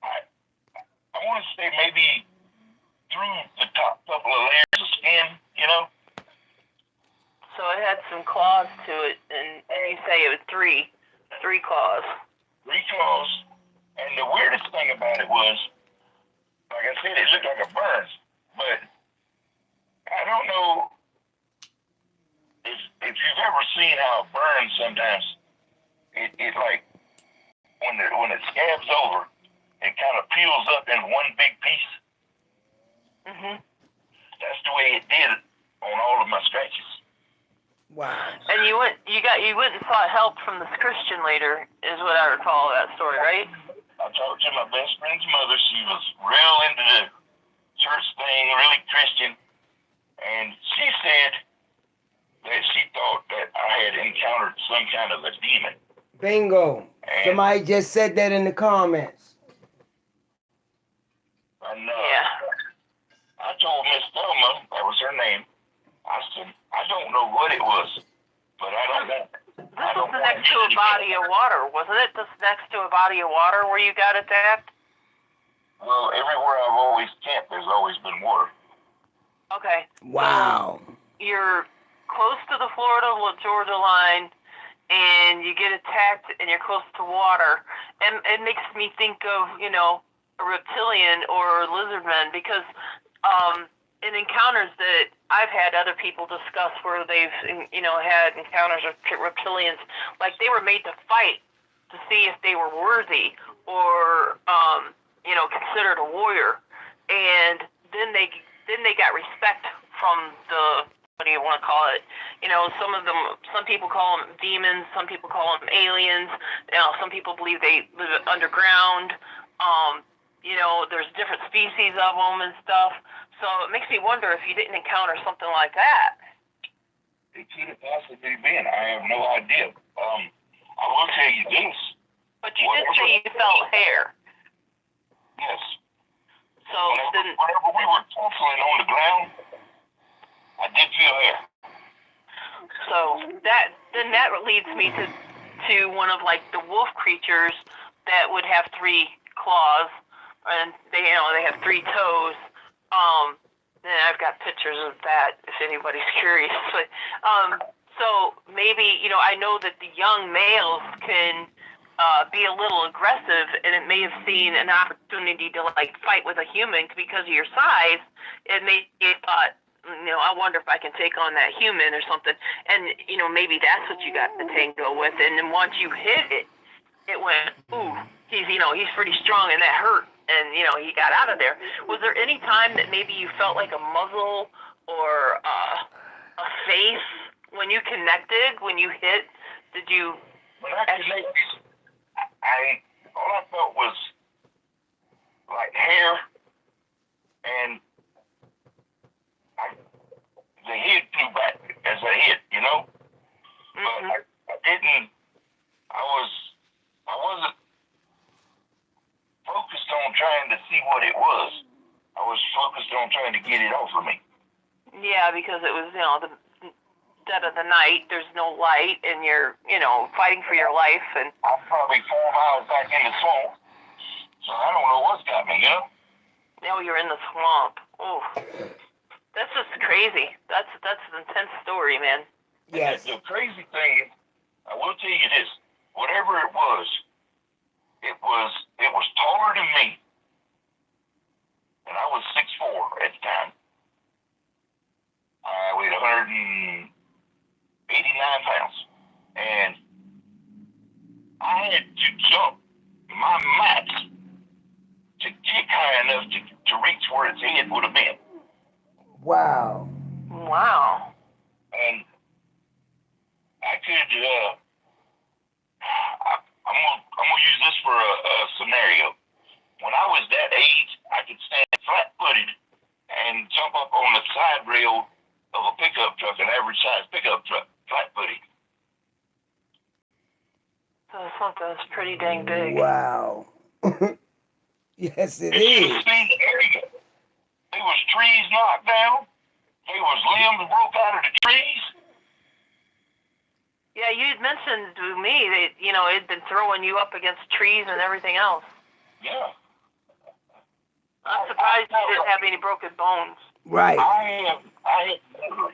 I want to say maybe through the top couple of layers of skin, So it had some claws to it, and you say it was three claws. 3 claws, and the weirdest thing about it was, like I said, it looked like a burn, but I don't know if you've ever seen how it burns sometimes. It like when it scabs over, it kind of peels up in one big piece. Mhm. That's the way it did on all of my scratches. Wow. And you went and sought help from this Christian leader, is what I recall of that story, right? I talked to my best friend's mother. She was real into the church thing, really Christian, and she said that she thought that I had encountered some kind of a demon. Bingo. And Somebody just said that in the comments. Yeah. I told Miss Thelma, that was her name, I said, I don't know what it was, but I don't know. This was next to a body of water, wasn't it? This next to a body of water where you got attacked? Well, everywhere I've always camped, there's always been water. Okay. Wow. So you're close to the Florida-Georgia line, and you get attacked, and you're close to water. And it makes me think of, you know, a reptilian or lizard men, because in encounters that I've had other people discuss where they've, you know, had encounters with reptilians, like they were made to fight to see if they were worthy or, you know, considered a warrior. And then they got respect from the, what do you want to call it? You know, some people call them demons, some people call them aliens. You know, some people believe they live underground. You know, there's different species of them and stuff. So it makes me wonder if you didn't encounter something like that. It could have possibly been. I have no idea. I will tell you this. But you did say you felt hair. Yes. So whenever we were tussling on the ground, I did feel hair. So that leads me to one of like the wolf creatures that would have 3 claws, and they have 3 toes. And I've got pictures of that if anybody's curious. But so maybe, you know, I know that the young males can be a little aggressive, and it may have seen an opportunity to like fight with a human because of your size. It may have thought, you know, I wonder if I can take on that human or something. And you know, maybe that's what you got to tango with. And then once you hit it, it went, ooh, he's pretty strong, and that hurt. And, you know, he got out of there. Was there any time that maybe you felt like a muzzle or a face when you connected, when you hit? Did you? When I connected, all I felt was like hair, and the head flew back as I hit, you know? Mm-hmm. But I wasn't focused on trying to see what it was. I was focused on trying to get it off of me. Yeah, because it was, you know, the dead of the night. There's no light, and you're, you know, fighting for your life. And I'm probably 4 miles back in the swamp, so I don't know what's got me, you know? now you're in the swamp. Oh, that's just crazy. That's an intense story, man. Yes. The crazy thing is, I will tell you this: whatever it was taller than me, and I was 6'4" at the time. I weighed 189 pounds, and I had to jump my max to kick high enough to reach where its head would have been. Wow. Wow. And I could, I'm gonna use this for a scenario. When I was that age, I could stand flat-footed and jump up on the side rail of a pickup truck, an average-sized pickup truck, flat-footed. So something that's pretty dang big. Wow. Yes, it If you is. see the area, there was trees knocked down. There was limbs broke out of the trees. Yeah, you had mentioned to me that, you know, it had been throwing you up against trees and everything else. Yeah. I'm surprised you didn't have any broken bones. Right. I have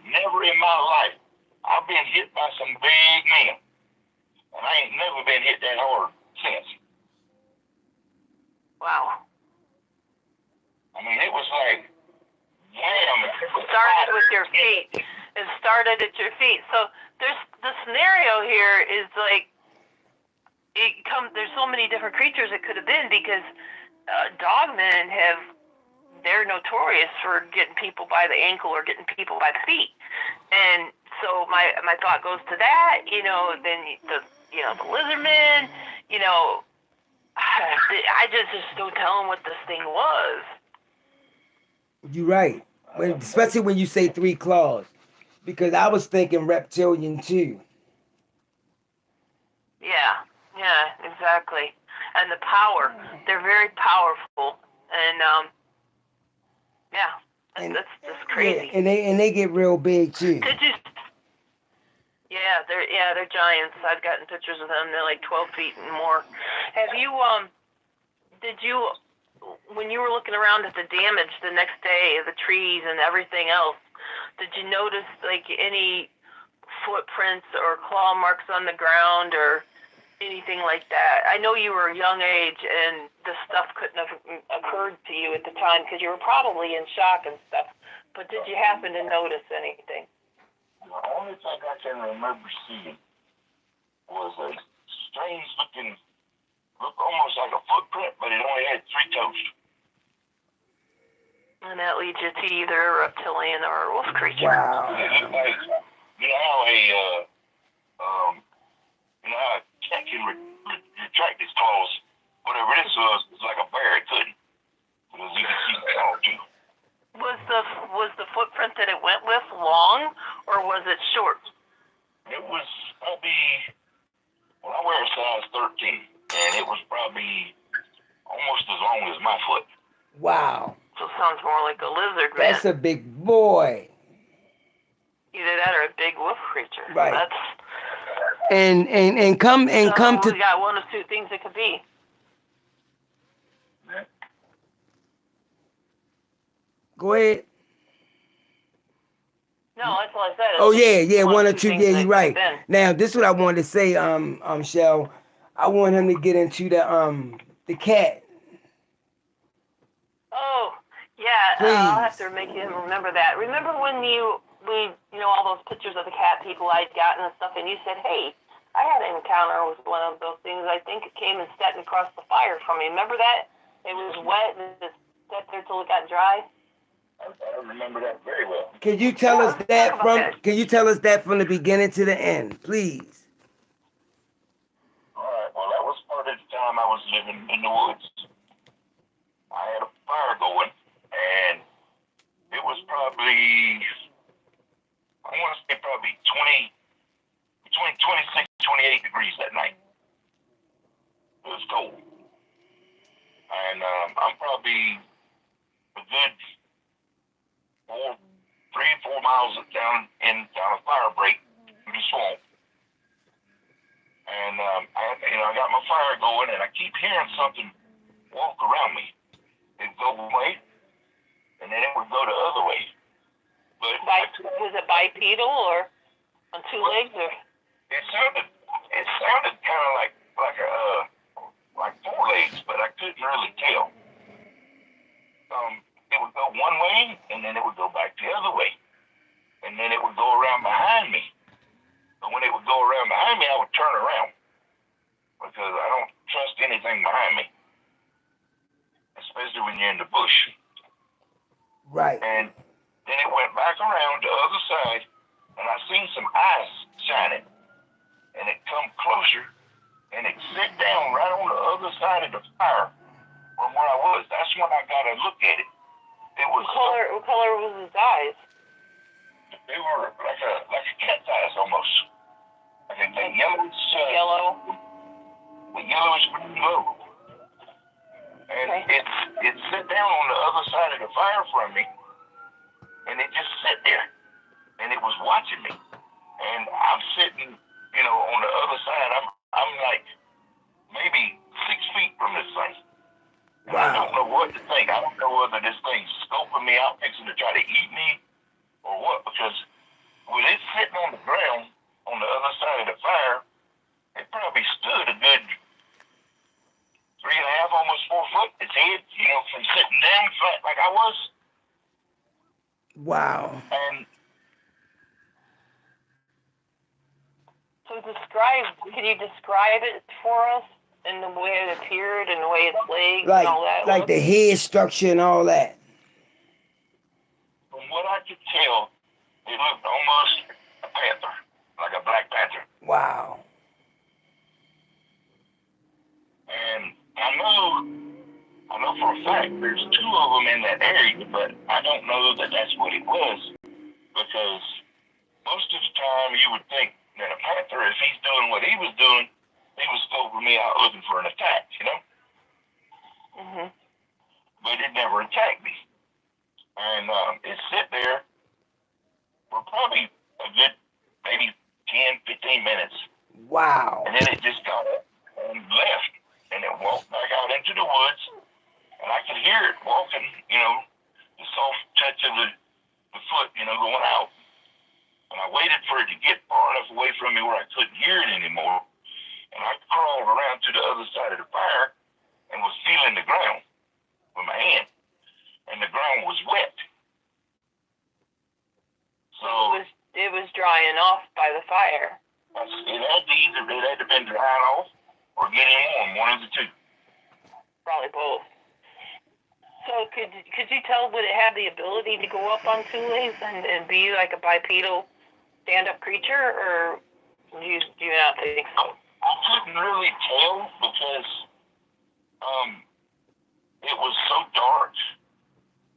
never in my life, I've been hit by some big men. And I ain't never been hit that hard since. Wow. I mean, it was like, wham. It started with your feet. It started at your feet. So there's the scenario here is like, there's so many different creatures it could have been, because dogmen they're notorious for getting people by the ankle or getting people by the feet. And so my thought goes to that, you know, then the lizard men, you know, I just don't tell them what this thing was. You're right. Especially when you say 3 claws, because I was thinking reptilian too. Yeah, yeah, exactly. And the power, they're very powerful. And, yeah, And that's yeah, crazy. and they get real big too. Did you? They're giants. I've gotten pictures of them. They're like 12 feet and more. Have you, did you, when you were looking around at the damage the next day, the trees and everything else, did you notice like any footprints or claw marks on the ground or anything like that? I know you were a young age and this stuff couldn't have occurred to you at the time because you were probably in shock and stuff. But did you happen to notice anything? The only thing I can remember seeing was a strange looking, looked almost like a footprint, but it only had 3 toes. And that leads you to either a reptilian or a wolf creature. Wow. It looked like, you know how you know how a cat can retract its claws. Whatever this was like a bear. It couldn't, because you could see the claw too. Was the footprint that it went with long, or was it short? It was probably, well, I wear a size 13, and it was probably almost as long as my foot. Wow. So it sounds more like a lizard man. That's a big boy. Either that or a big wolf creature. Right. That's And come to. We got one of 2 things it could be. Go ahead. No, that's all I said. Oh yeah, one or two. things Yeah, that you're right. could have been. Now this is what I wanted to say, Shell. I want him to get into the cat. Oh, yeah. Please. I'll have to make him remember that. Remember when all those pictures of the cat people I'd gotten and stuff, and you said, "Hey, I had an encounter with one of those things. I think it came and sat across the fire from me. Remember that? It was wet and it just sat there till it got dry." I remember that very well. Can you tell us that from the beginning to the end, please? All right. Well, that was part of the time I was living in the woods. I had a fire going, and it was probably, I want to say probably between 26 and 28 degrees that night. It was cold. And I'm probably a good 3-4 miles down a fire break through the swamp. And I got my fire going, and I keep hearing something walk around me. It'd go one way, and then it would go the other way. But was it bipedal or on 2 legs or? It sounded kind of like 4 legs, but I couldn't really tell. It would go one way, and then it would go back the other way, and then it would go around behind me. But when it would go around behind me, I would turn around because I don't trust anything behind me, especially when you're in the bush. Right. And then it went back around the other side, and I seen some eyes shining, and it come closer, and it sit down right on the other side of the fire from where I was. That's when I got to look at it. It was what color was his eyes? They were like a cat's eyes almost, like a yellowish. Yellow. With yellowish green glow. And it sit down on the other side of the fire from me, and it just sat there, and it was watching me. And I'm sitting, on the other side. I'm like maybe 6 feet from this thing. Wow. I don't know what to think. I don't know whether this thing's scoping me out, fixing to try to eat me, or what. Because when it's sitting on the ground on the other side of the fire, it probably stood a good 3.5, almost 4 foot. Its head, from sitting down flat like I was. Wow. And so can you describe it for us? And the way it appeared and the way its legs and all that? Like the head structure and all that. From what I could tell, it looked almost a panther, like a black panther. Wow. And I know for a fact, there's two of them in that area, but I don't know that that's what it was, because most of the time you would think that a panther, if he's doing what he was doing, he was scoping me out looking for an attack, you know? Mhm. But it never attacked me. And it sit there for probably a good maybe 10, 15 minutes. Wow. And then it just got up and left. And it walked back out into the woods. And I could hear it walking, you know, the soft touch of the foot, you know, going out. And I waited for it to get far enough away from me where I couldn't hear it anymore. And I crawled around to the other side of the fire and was feeling the ground with my hand. And the ground was wet. So it was drying off by the fire. It had to been drying off or getting warm, one of the two. Probably both. So could you tell, would it have the ability to go up on two legs and be like a bipedal stand-up creature, or do you not think so? I couldn't really tell because it was so dark,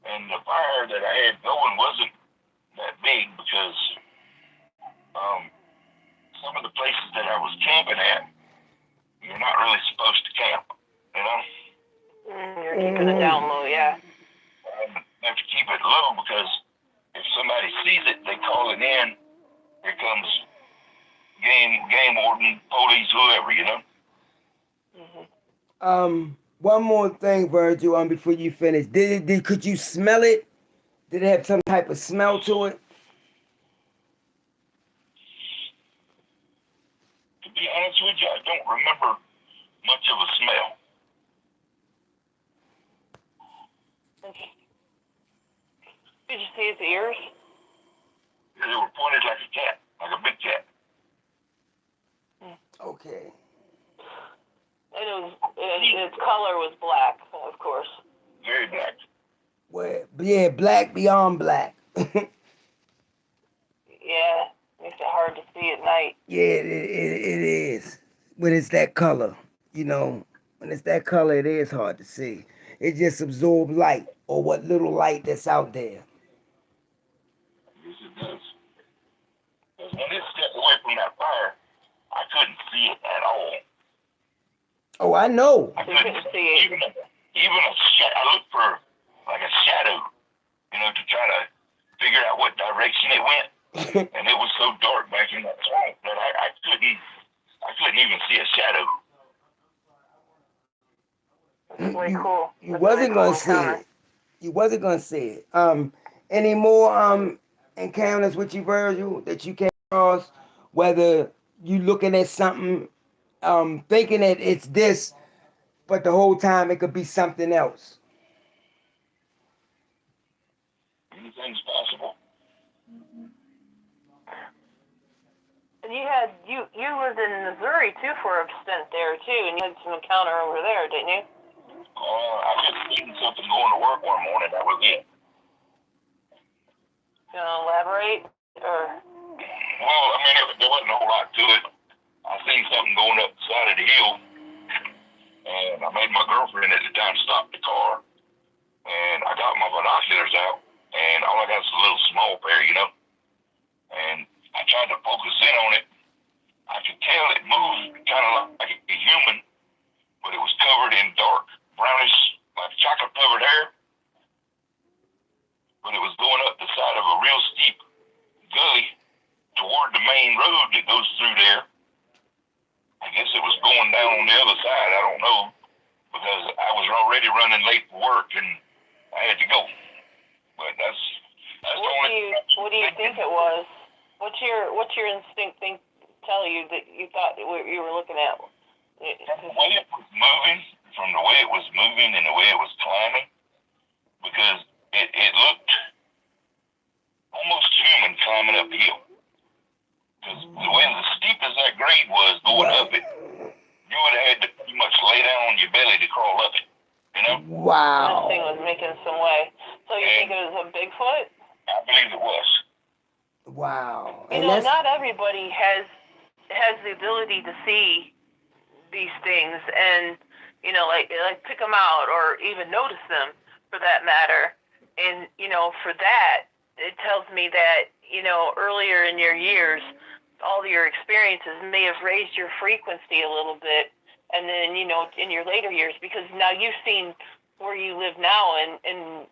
and the fire that I had going wasn't that big, because some of the places that I was camping at, you're not really supposed to camp, you know? You're keeping it down low, yeah. You have to keep it low, because if somebody sees it, they call it in. Here comes game warden, police, whoever, you know? Mm-hmm. One more thing, Virgil, before you finish. Could you smell it? Did it have some type of smell to it? To be honest with you, I don't remember much of a smell. Did you see his ears? They were pointed like a cat, like a big cat. Okay. And its color was black, of course. Very black. Well, yeah, black beyond black. Yeah, makes it hard to see at night. Yeah, it is. When it's that color, you know, when it's that color, it is hard to see. It just absorbs light, or what little light that's out there. Yes, it does. Because when it stepped away from that fire, I couldn't see it at all. Oh, I know. I couldn't see it. Even a shadow. I looked for like a shadow, you know, to try to figure out what direction it went. And it was so dark back in that swamp that I couldn't even see a shadow. That's really cool. You wasn't gonna see it. You wasn't gonna see it. Any more encounters with you, Virgil, that you came across? Whether you looking at something, thinking that it's this, but the whole time it could be something else. Anything's possible. And you lived in Missouri too for a stint there too, and you had some encounter over there, didn't you? I just seen something going to work one morning. That was it. You want to elaborate, or? Well, I mean, there wasn't a whole lot to it. I seen something going up the side of the hill, and I made my girlfriend at the time stop the car, and I got my binoculars out, and all I got was a little small pair, you know, and I tried to focus in on it. I could tell it moved kind of like a human, but it was covered in dark, brownish, like chocolate covered hair, but it was going up the side of a real steep gully toward the main road that goes through there. I guess it was going down on the other side. I don't know, because I was already running late for work and I had to go. But that's what do you think it was? What's your instinct tell you that you thought that you were looking at? From the way it was moving, and the way it was climbing, because it looked almost human climbing uphill. Because the way as steep as that grade was going up it, you would have had to pretty much lay down on your belly to crawl up it, you know? Wow. This thing was making some way. So you think it was a Bigfoot? I believe it was. Wow. You know, not everybody has the ability to see these things, and you know, like pick them out or even notice them for that matter. And, you know, for that, it tells me that, you know, earlier in your years, all your experiences may have raised your frequency a little bit. And then, you know, in your later years, because now you've seen where you live now in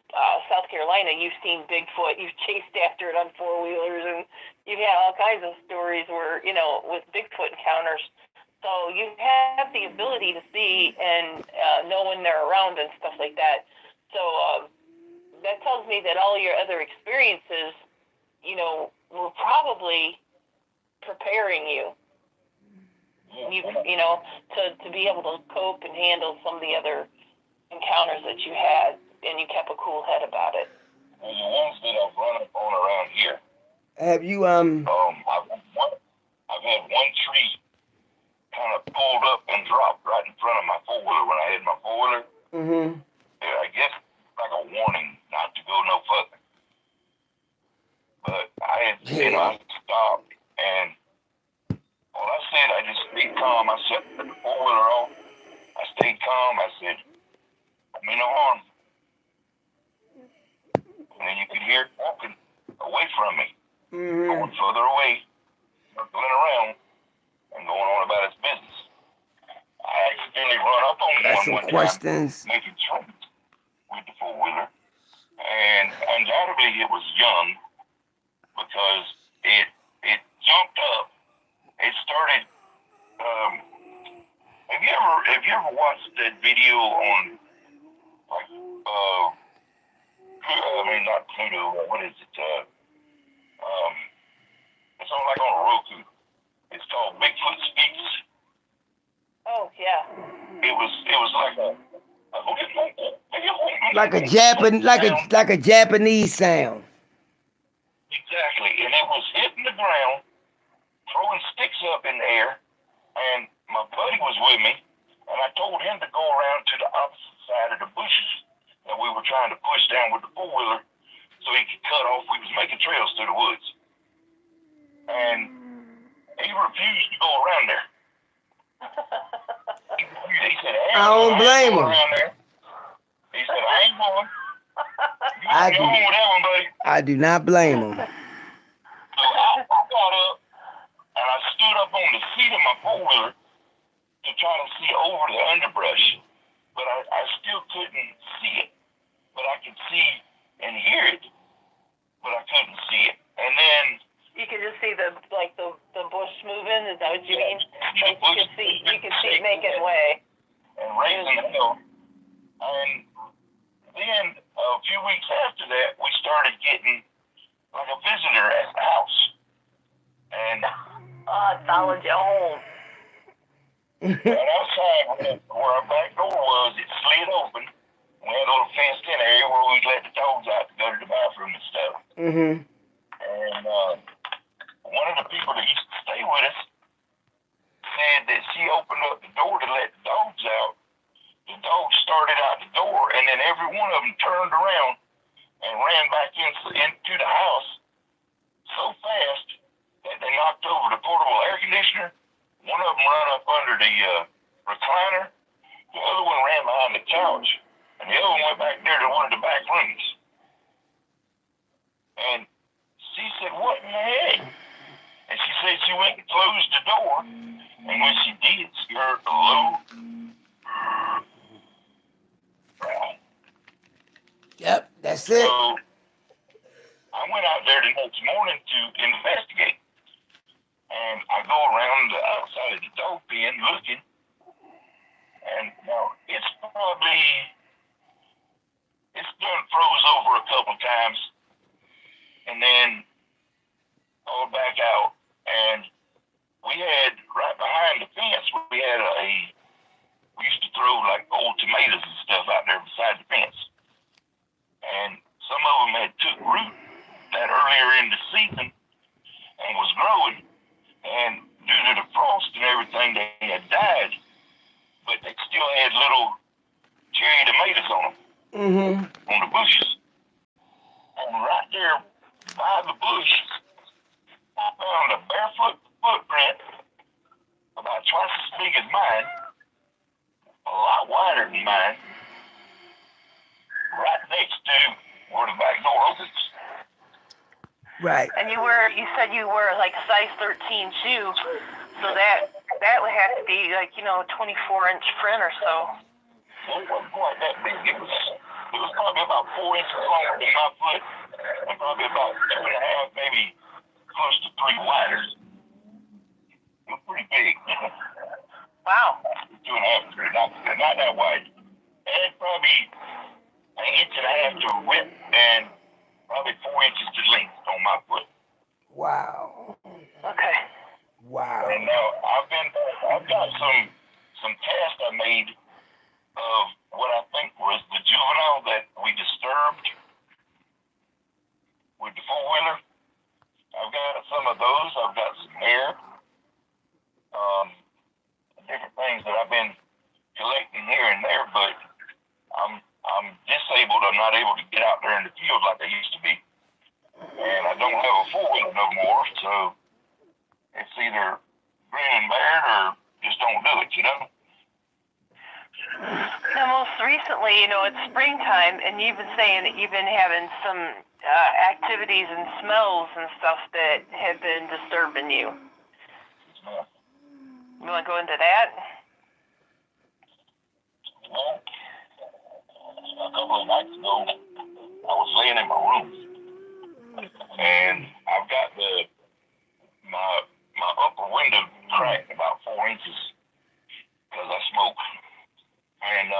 South Carolina, you've seen Bigfoot, you've chased after it on four-wheelers, and you've had all kinds of stories where, you know, with Bigfoot encounters. So you have the ability to see and know when they're around and stuff like that. So that tells me that all your other experiences, you know, were probably preparing you. You know, to be able to cope and handle some of the other encounters that you had, and you kept a cool head about it. Well, the ones that I've run up on around here. Have you I've had one tree kind of pulled up and dropped right in front of my four-wheeler when I had my four-wheeler. Mm-hmm. I guess like a warning not to go no further. But I had, you know, I stopped and all I said, I just stayed calm. I set the four-wheeler off. I stayed calm. I said, I mean no harm. And then you could hear it walking away from me, going further away, circling around, and going on about its business. I accidentally run up on one questions. Time, making turns with the four-wheeler. And undoubtedly it was young because it jumped up. It started. Have you ever watched that video on like not Pluto. What is it? It's on like on Roku. It's called Bigfoot Speaks. Oh yeah. It was like a Japanese sound. Exactly, and it was hitting the ground, throwing sticks up in the air, and my buddy was with me, and I told him to go around to the opposite side of the bushes that we were trying to push down with the four-wheeler so he could cut off. We was making trails through the woods. And he refused to go around there. He said, I don't blame him. He said, I ain't going. I Go on with that one, buddy. I do not blame him. So I got up and I stood up on the seat of my four-wheeler to try to see over the underbrush, but I still couldn't see it. But I could see and hear it, but I couldn't see it. And then you can just see the bush moving. Is that what you mean? Like you can see it making way and raising hell. And then a few weeks after that, we started getting like a visitor at the house. And it followed you home. Right outside where our back door was, it slid open. We had a little fenced-in area where we'd let the dogs out to go to the bathroom and stuff. Mm-hmm. And one of the people that used to stay with us said that she opened up the door to let the dogs out. The dogs started out the door, and then every one of them turned around and ran back into the house so fast that they knocked over the portable air conditioner. One of them ran up under the recliner. The other one ran behind the couch. And the other one went back there to one of the back rooms. And she said, what in the heck? And she said she went and closed the door. And when she did, she heard a low growl. Yep, that's it. So I went out there the next morning to investigate. And I go around the outside of the dog pen looking. And now it's done froze over a couple times. And then all back out. And we had right behind the fence, we used to throw like old tomatoes and stuff out there beside the fence. And some of them had took root that earlier in the season and was growing. And due to the frost and everything, they had died, but they still had little cherry tomatoes on them, on the bushes. And right there by the bush, I found a barefoot footprint about twice as big as mine, a lot wider than mine, right next to where the back door opens. Right. And you said you were like a size 13 shoe, so that would have to be like, you know, a 24-inch print or so. Well, it wasn't quite that big. It was probably about 4 inches longer than my foot, and probably about 2.5, maybe close to 3 wider. It was pretty big. Wow. 2.5, 3, not that wide. And probably 1.5 inches to width and probably 4 inches to length on my foot. Wow. Okay. Wow. And now I've got some casts I made of what I think was the juvenile that we disturbed with the 4-wheeler. I've got some of those. I've got some hair, different things that I've been collecting here and there, but I'm disabled. I'm not able to get out there in the field like I used to be, and I don't have a 4-wheeler no more. So it's either grin and bear it or just don't do it, you know. Now, most recently, you know, it's springtime, and you've been saying that you've been having some activities and smells and stuff that have been disturbing you. You want to go into that? Well, a couple of nights ago, I was laying in my room, and I've got my upper window cracked about 4 inches because I smoke. And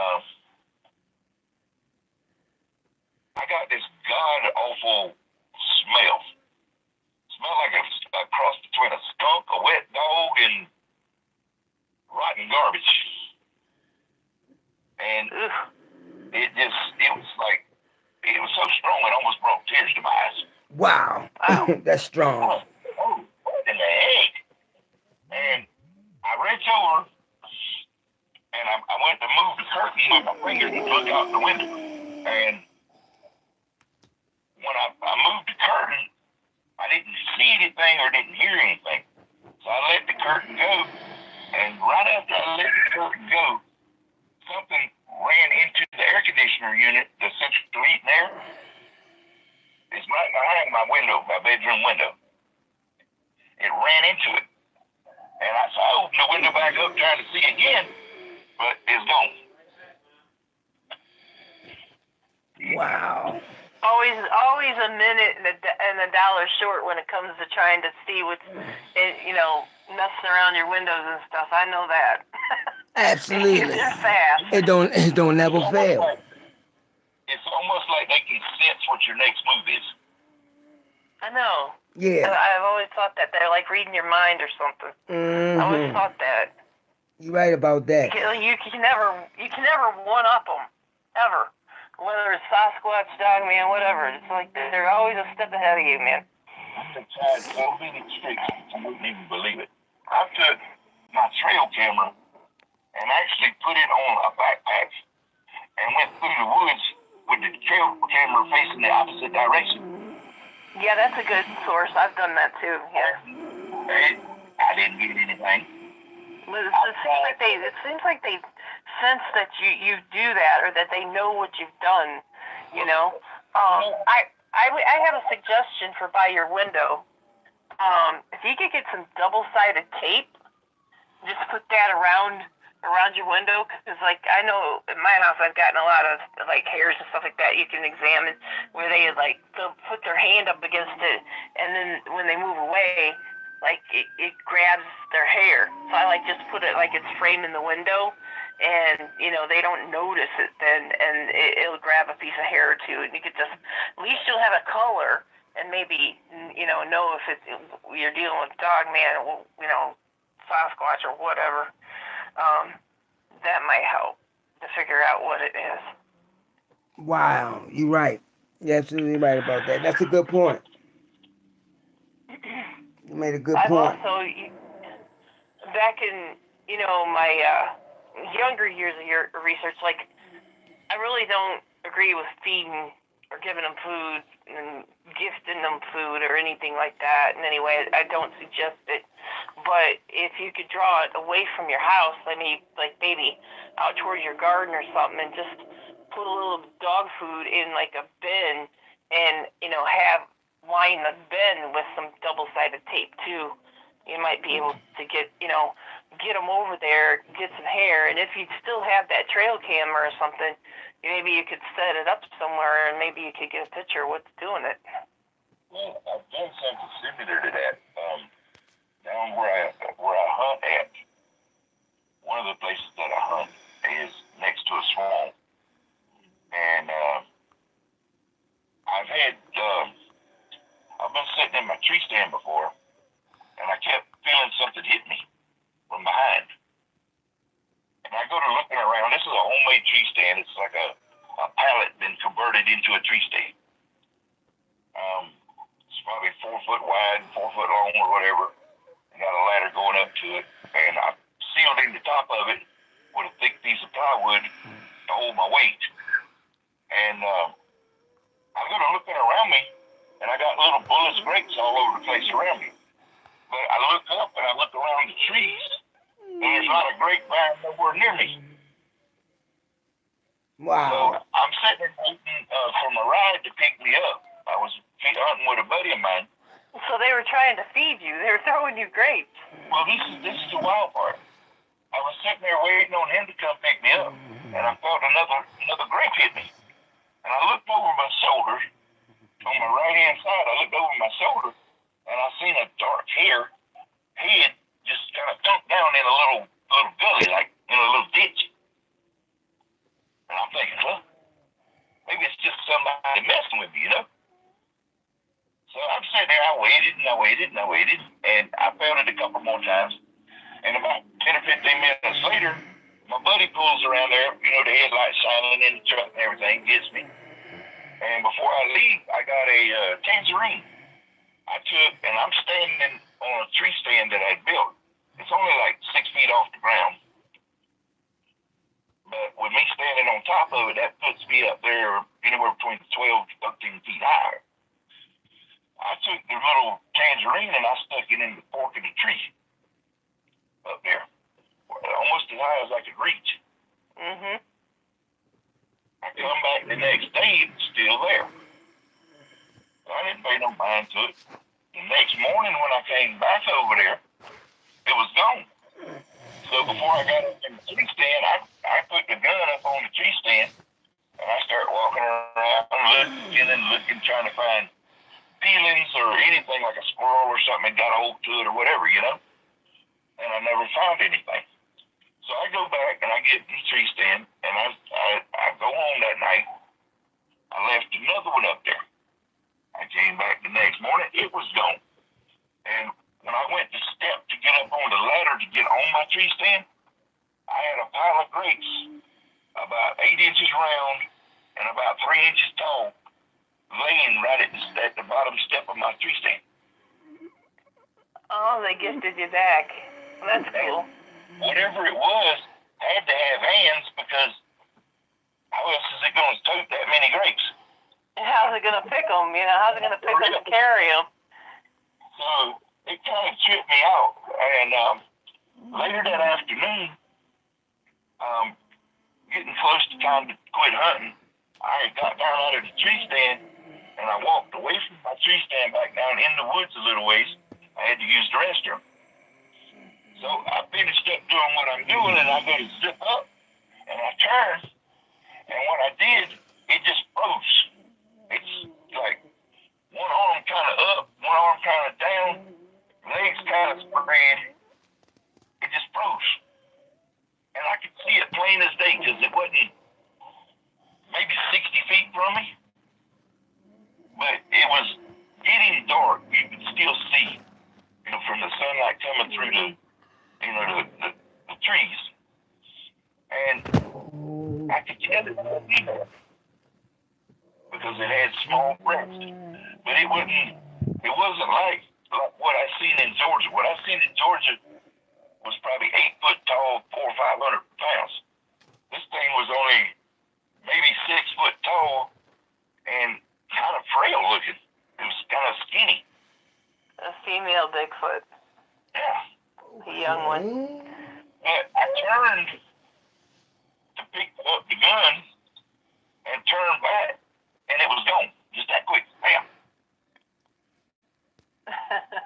I got this god-awful smell. Smell like a cross between a skunk, a wet dog, and rotten garbage. And it was so strong it almost brought tears to my eyes. Wow. That's strong. Oh, what in the heck? And I reached over and I went to move the curtain with my fingers and look out the window. And when I moved the curtain, I didn't see anything or didn't hear anything. So I let the curtain go. And right after I let the curtain go, something ran into the air conditioner unit, the central heating air. It's right behind my window, my bedroom window. It ran into it. And I opened the window back up trying to see again, but it's gone. Wow. Always a minute and a dollar short when it comes to trying to see what's, you know, messing around your windows and stuff. I know that. Absolutely. They're fast. It don't never fail. It's almost like they can sense what your next move is. I know. Yeah. I've always thought that they're like reading your mind or something. I always thought that. You're right about that. You can never one up them ever. Whether it's Sasquatch, Dogman, whatever. It's like they're always a step ahead of you, man. I've tried so many tricks, you wouldn't even believe it. I took my trail camera and actually put it on a backpack and went through the woods with the trail camera facing the opposite direction. Yeah, that's a good source. I've done that too. Yeah. And I didn't get anything. It seems like they sense that you do that, or that they know what you've done. You know. I have a suggestion for by your window. If you could get some double-sided tape, just put that around your window, because like I know in my house I've gotten a lot of like hairs and stuff like that you can examine where they'll put their hand up against it, and then when they move away, like it grabs their hair. So I like just put it like it's framing the window, and you know they don't notice it then, and it'll grab a piece of hair or two, and you could just at least you'll have a color and maybe you know if you're dealing with Dogman, you know, Sasquatch or whatever. That might help to figure out what it is. Wow, you're right. You're absolutely right about that. That's a good point. You made a good point. I've also, back in, you know, my younger years of your research, like, I really don't agree with feeding or giving them food and gifting them food or anything like that in any way. I don't suggest it. but if you could draw it away from your house, maybe out towards your garden or something, and just put a little dog food in like a bin, and have line the bin with some double-sided tape too. You might be able to get them over there, get some hair, and if you still have that trail camera or something, maybe you could set it up somewhere, and maybe you could get a picture of what's doing it. Well, I've done something similar to that. Down where I hunt at, one of the places that I hunt is next to a swamp, and I've been sitting in my tree stand before, and I kept feeling something hit me from behind. And I go to looking around. This is a homemade tree stand. It's like a pallet been converted into a tree stand. It's probably 4 foot wide, 4 foot long, or whatever. And got a ladder going up to it, and I sealed in the top of it with a thick piece of plywood to hold my weight. And I go to looking around me, and I got little bullets, grapes all over the place around me. But I look up and I look around the trees, and there's not a grapevine nowhere near me. Wow. So I'm sitting there waiting for my ride to pick me up. I was hunting with a buddy of mine. So they were trying to feed you. They were throwing you grapes. Well, this is the wild part. I was sitting there waiting on him to come pick me up, and I felt another grape hit me. And I looked over my shoulder, on my right-hand side, I looked over my shoulder, and I seen a dark head just kind of dunked down in a little gully, like in a little ditch. And I'm thinking, well, maybe it's just somebody messing with me, So I'm sitting there, I waited, and I felt it a couple more times. And about 10 or 15 minutes later, my buddy pulls around there, the headlights shining in the truck and everything, gets me. And before I leave, I got a tangerine. I took, and I'm standing on a tree stand that I built. It's only like 6 feet off the ground. But with me standing on top of it, that puts me up there anywhere between 12 to 13 feet higher. I took the little tangerine and I stuck it in the fork of the tree up there, almost as high as I could reach. Mm-hmm. I come back the next day, it's still there. I didn't pay no mind to it. The next morning when I came back over there, it was gone. So before I got up in the tree stand, I put the gun up on the tree stand, and I started walking around, looking, trying to find peelings or anything like a squirrel or something that got a hold to it or whatever, And I never found anything. So I go back and I get in the tree stand, and I go home that night. I left another one up there. I came back the next morning, it was gone. And when I went to step to get up on the ladder to get on my tree stand, I had a pile of grapes about 8 inches round and about 3 inches tall laying right at the bottom step of my tree stand. Oh, they gifted you back. That's cool. Whatever it was had to have hands, because how else is it going to tote that many grapes? How's it going to pick them? How's it going to pick them and carry them? So it kind of tripped me out. And later that afternoon, getting close to time to quit hunting, I got down out of the tree stand and I walked away from my tree stand back down in the woods a little ways. I had to use the restroom. So I finished up doing what I'm doing, and I go to zip up, and I turn, and what I did, it just froze. It's like one arm kind of up, one arm kind of down, legs kind of spread. It just froze. And I could see it plain as day, because it wasn't maybe 60 feet from me, but it was getting dark. You could still see, from the sunlight coming through the trees. And I could tell it was a female because it had small breasts. But it wasn't like what I seen in Georgia. What I seen in Georgia was probably 8 foot tall, 400 or 500 pounds. This thing was only maybe 6 foot tall and kind of frail looking. It was kind of skinny. A female Bigfoot. Yeah. A young one. But I turned to pick up the gun and turned back, and it was gone. Just that quick. Bam.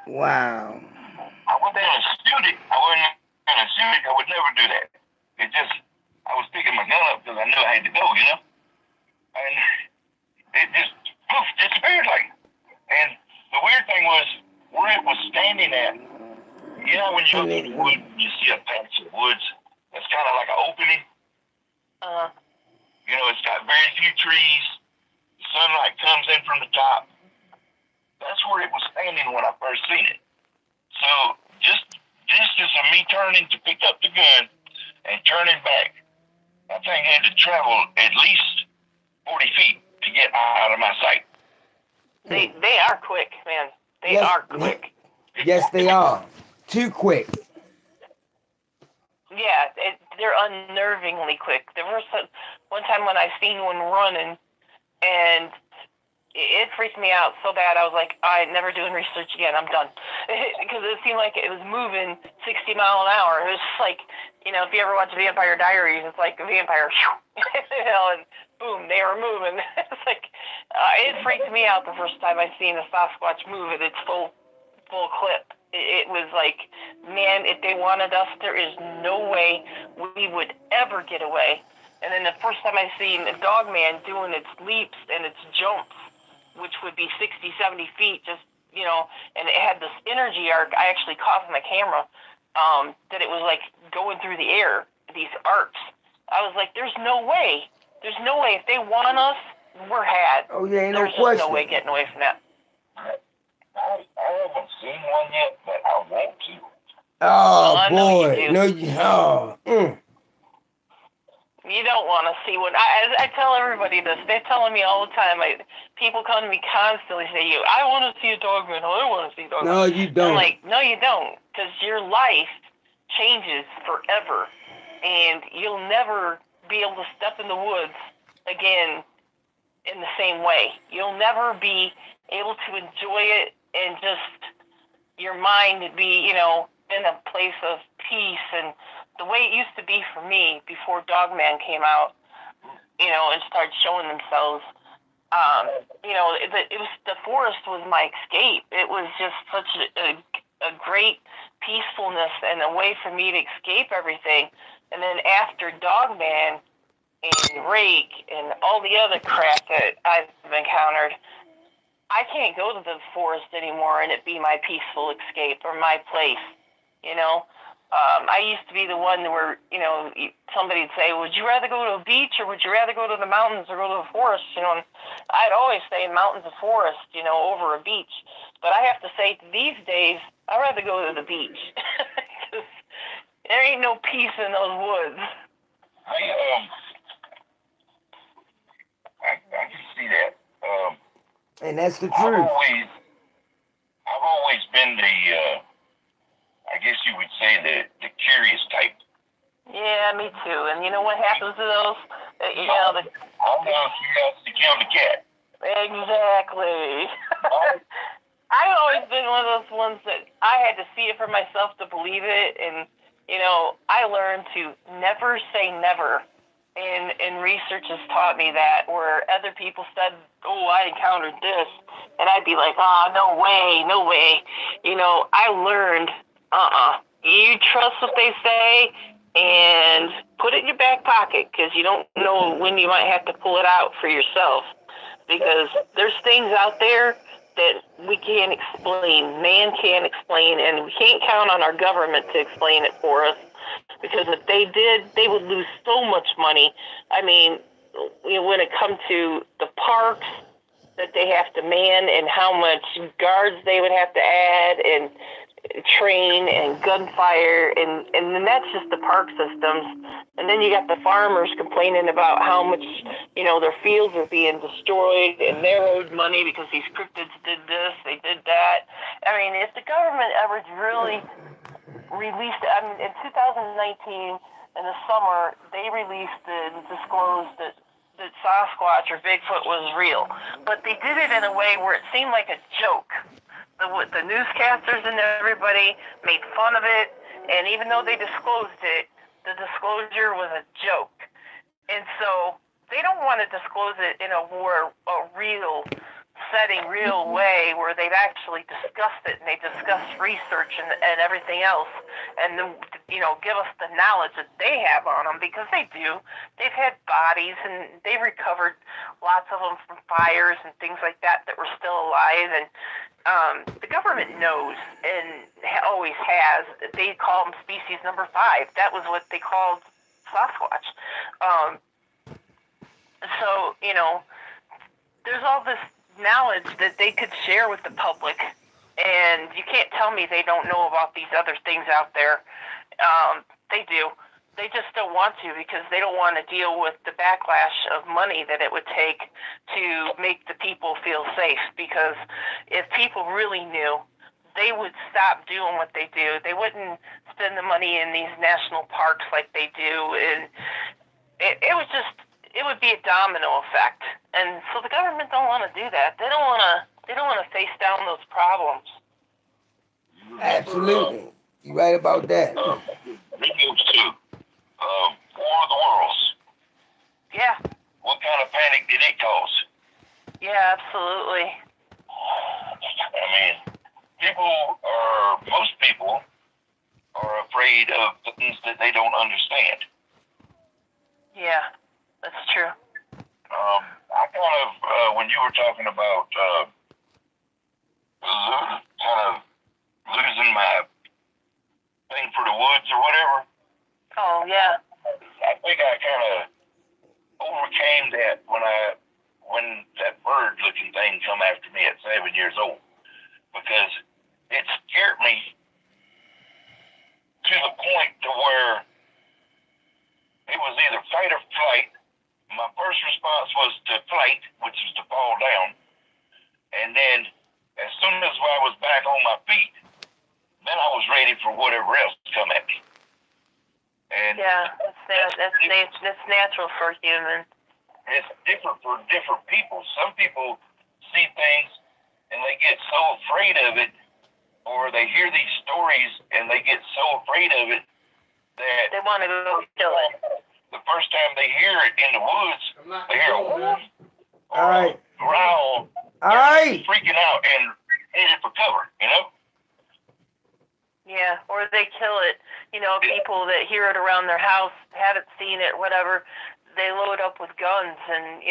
Wow. I wasn't going to shoot it. I wasn't going to shoot it. I would never do that. It just, I was picking my gun up because I knew I had to go, you know? And it just, poof, disappeared like. And the weird thing was, where it was standing at, you know, when you look at the wood, you see a patch of woods that's kind of like an opening. You know, it's got very few trees. The sunlight comes in from the top. That's where it was standing when I first seen it. So just as me turning to pick up the gun and turning back, that thing had to travel at least 40 feet to get out of my sight. They are quick, man. They are quick. Yes, they are. Too quick. Yeah, they're unnervingly quick. There was one time when I seen one running, and it freaked me out so bad. I was like, I'm never doing research again. I'm done. Because it seemed like it was moving 60 miles an hour. It was just like, you know, if you ever watch Vampire Diaries, it's like a vampire, you know, and boom, they were moving. It's like, it freaked me out the first time I seen a Sasquatch move at its full clip. It was like, man, if they wanted us, there is no way we would ever get away. And then the first time I seen a Dogman doing its leaps and its jumps, which would be 60, 70 feet, just, you know, and it had this energy arc. I actually caught on the camera that it was like going through the air, these arcs. I was like, there's no way. There's no way. If they want us, we're had. Oh, yeah, ain't There's no question. just no way getting away from that. I haven't seen one yet, but I want to. Oh, I know boy. you do. No, You don't want to see one. I tell everybody this. They're telling me all the time. People come to me constantly say, I want to see a Dogman. I want to see a Dogman. No, you don't. I'm like, no, you don't. Because your life changes forever. And you'll never be able to step in the woods again in the same way. You'll never be able to enjoy it and just your mind be, you know, in a place of peace and the way it used to be for me before Dogman came out, you know, and started showing themselves. You know, it was, the forest was my escape. It was just such a great peacefulness and a way for me to escape everything. And then after Dogman and Rake and all the other crap that I've encountered, I can't go to the forest anymore and it be my peaceful escape or my place, you know. I used to be the one where, you know, somebody'd say, would you rather go to a beach or would you rather go to the mountains or go to the forest? You know, and I'd always say mountains or forest, you know, over a beach. But I have to say these days, I'd rather go to the beach. Because there ain't no peace in those woods. I can see that. And that's the truth. I've always been the, I guess you would say the curious type. Yeah, me too. And you know what happens to those? You know, I'm going to kill the cat. Exactly. I've always been one of those ones that I had to see it for myself to believe it. And, you know, I learned to never say never. And research has taught me that, where other people said, oh, I encountered this. And I'd be like, oh, no way. You know, I learned, you trust what they say and put it in your back pocket, because you don't know when you might have to pull it out for yourself. Because there's things out there that we can't explain, man can't explain, and we can't count on our government to explain it for us. Because if they did, they would lose so much money. I mean, you know, when it comes to the parks that they have to man and how much guards they would have to add and train and gunfire, and then that's just the park systems. And then you got the farmers complaining about how much, you know, their fields are being destroyed and they're owed money because these cryptids did this, they did that. I mean, if the government ever really released, I mean, in 2019, in the summer, they released and disclosed that Sasquatch or Bigfoot was real. But they did it in a way where it seemed like a joke. The newscasters and everybody made fun of it, And even though they disclosed it, the disclosure was a joke. And so they don't want to disclose it in a real setting, real way where they've actually discussed it and they discussed research and everything else, and then, give us the knowledge that they have on them, because they do. They've had bodies and they recovered lots of them from fires and things like that were still alive, and the government knows and always has. They call them species number 5. That was what they called Sasquatch. So, there's all this knowledge that they could share with the public, and you can't tell me they don't know about these other things out there. They do. They just don't want to, because they don't want to deal with the backlash of money that it would take to make the people feel safe. Because if people really knew, they would stop doing what they do. They wouldn't spend the money in these national parks like they do, and it would be a domino effect. And so the government don't want to do that. They don't want to face down those problems. Absolutely. You're right about that. Videos too. War of the Worlds. Yeah. What kind of panic did it cause? Yeah, absolutely. I mean, most people are afraid of things that they don't understand. Yeah, that's true. I kind of, when you were talking about kind of losing my thing for the woods or whatever. Oh, yeah. I think I kind of overcame that when that bird-looking thing come after me at 7 years old, because it scared me to the point to where it was either fight or flight. My first response was to flight, which is to fall down, and then as soon as I was back on my feet, then I was ready for whatever else to come at me. And yeah, that's natural for humans. It's different for different people. Some people see things and they get so afraid of it, or they hear these stories and they get so afraid of it that they want to go kill it. The first time they hear it in the woods, they hear a wolf or a growl, freaking out and headed for cover, Yeah, or they kill it. People that hear it around their house, haven't seen it, whatever, they load up with guns and,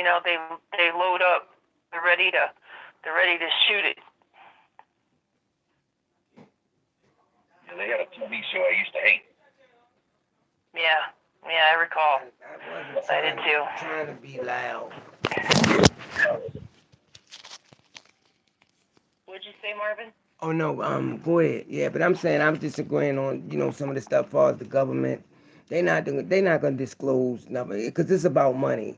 they load up. They're ready to shoot it. Yeah, they had a TV show I used to hate. Yeah, I recall. I did too. Trying to be loud. What'd you say, Marvin? Oh no, go ahead. Yeah, but I'm saying I'm just agreeing on, some of the stuff as far as the government. They're not gonna disclose nothing, because it's about money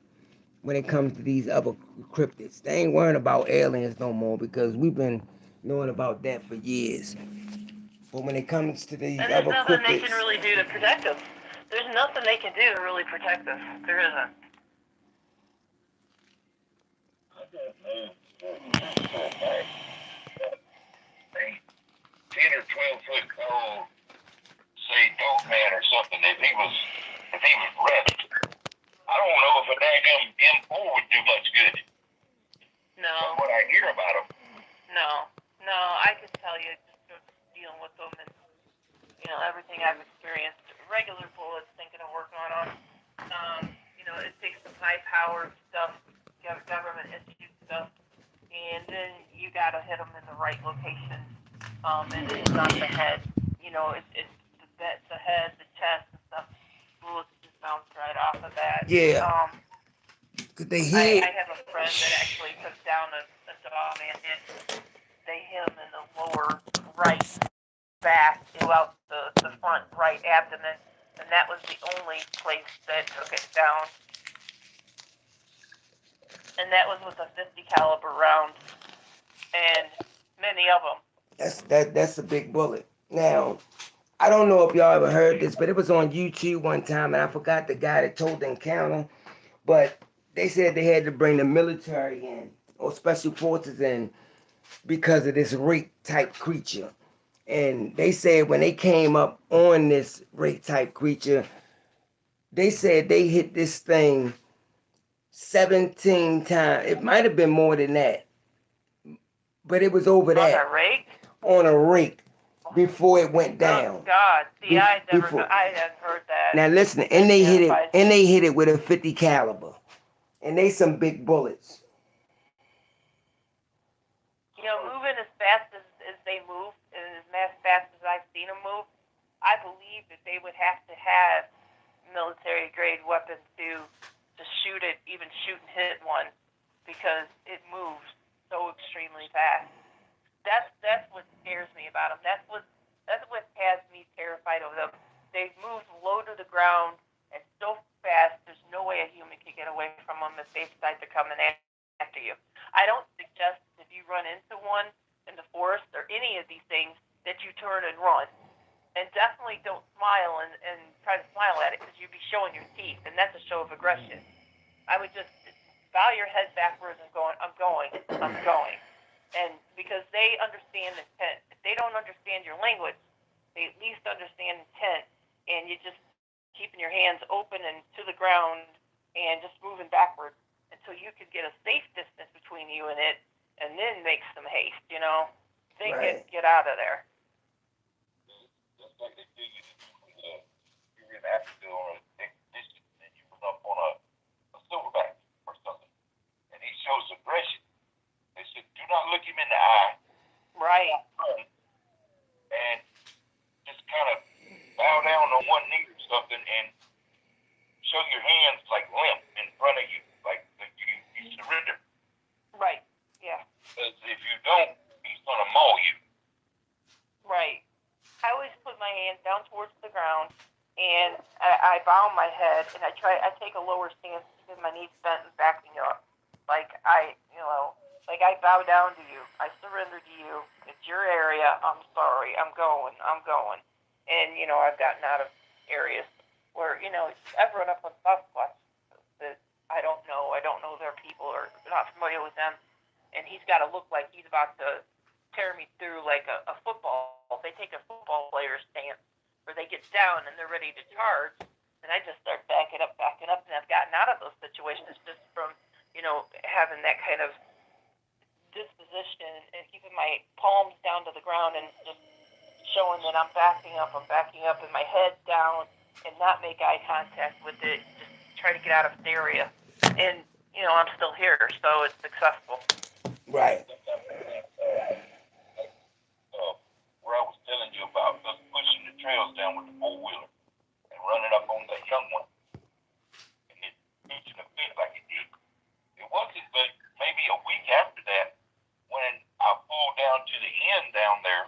when it comes to these other cryptids. They ain't worrying about aliens no more, because we've been knowing about that for years. But when it comes to these and other there's nothing cryptids, they can really do to protect us. There's nothing they can do to really protect us. There isn't. I don't know. 10 or 12 foot tall, say dog man or something, if he was ready. I don't know if a daggum M4 would do much good. No. From what I hear about him. No, I can tell you, just dealing with them and, everything I've experienced. Regular bullets thinking of working on them. It takes some high-powered stuff, government issued stuff, and then you got to hit them in the right location. And it's not the head. It's the head, the chest, and stuff. Bullets just bounce right off of that. Yeah. Cause they hit. I have a friend that actually took down a dog, and they hit him in the lower right back throughout the front right abdomen, and that was the only place that took it down. And that was with a 50 caliber round, and many of them. That's a big bullet. Now, I don't know if y'all ever heard this, but it was on YouTube one time, and I forgot the guy that told the encounter, but they said they had to bring the military in, or special forces in, because of this rape type creature. And they said when they came up on this rake type creature, they said they hit this thing 17 times. It might have been more than that, but it was over On that. a rake? On a rake before it went down. Oh God! See, I before. hadn't heard that. Now listen, and they hit it, and they hit it with a 50 caliber, and they some big bullets. You know, moving as fast as they move, and as fast as I've seen them move, I believe that they would have to have military grade weapons to shoot it, even shoot and hit one, because it moves so extremely fast. That's what scares me about them. That's what has me terrified of them. They move low to the ground and so fast. There's no way a human can get away from them if they decide to come in after you. I don't suggest if you run into one in the forest or any of these things that you turn and run. And definitely don't smile and try to smile at it because you'd be showing your teeth, and that's a show of aggression. I would just bow your head backwards and going, I'm going. And because they understand intent. If they don't understand your language, they at least understand intent. And you just keeping your hands open and to the ground and just moving backwards until you could get a safe distance between you and it, and then make some haste, Then right. get out of there. Just like they do you you're in Africa on an expedition and you run up on a silverback or something, and he shows aggression. They said, do not look him in the eye. Right. And just kind of bow down on one knee or something and show your hands like limp in front of you, like you surrender. Right. Yeah. Because if you don't, he's gonna maul you. Right. I always put my hands down towards the ground, and I bow my head, and I take a lower stance because my knees bent and backing up. Like I bow down to you. I surrender to you. It's your area. I'm sorry. I'm going. And, I've gotten out of areas where, I've run up on Sasquatch that I don't know. I don't know their people or not familiar with them. And he's got to look like he's about to tear me through like a football. They take a football player's stance where they get down and they're ready to charge. And I just start backing up. And I've gotten out of those situations just from, having that kind of disposition and keeping my palms down to the ground and just showing that I'm backing up and my head down and not make eye contact with it. Just try to get out of this area. And, I'm still here, so it's successful. Right. Where I was telling you about us pushing the trails down with the four-wheeler and running up on that young one and it reaching a fit like it did. It wasn't but maybe a week after that when I pulled down to the end down there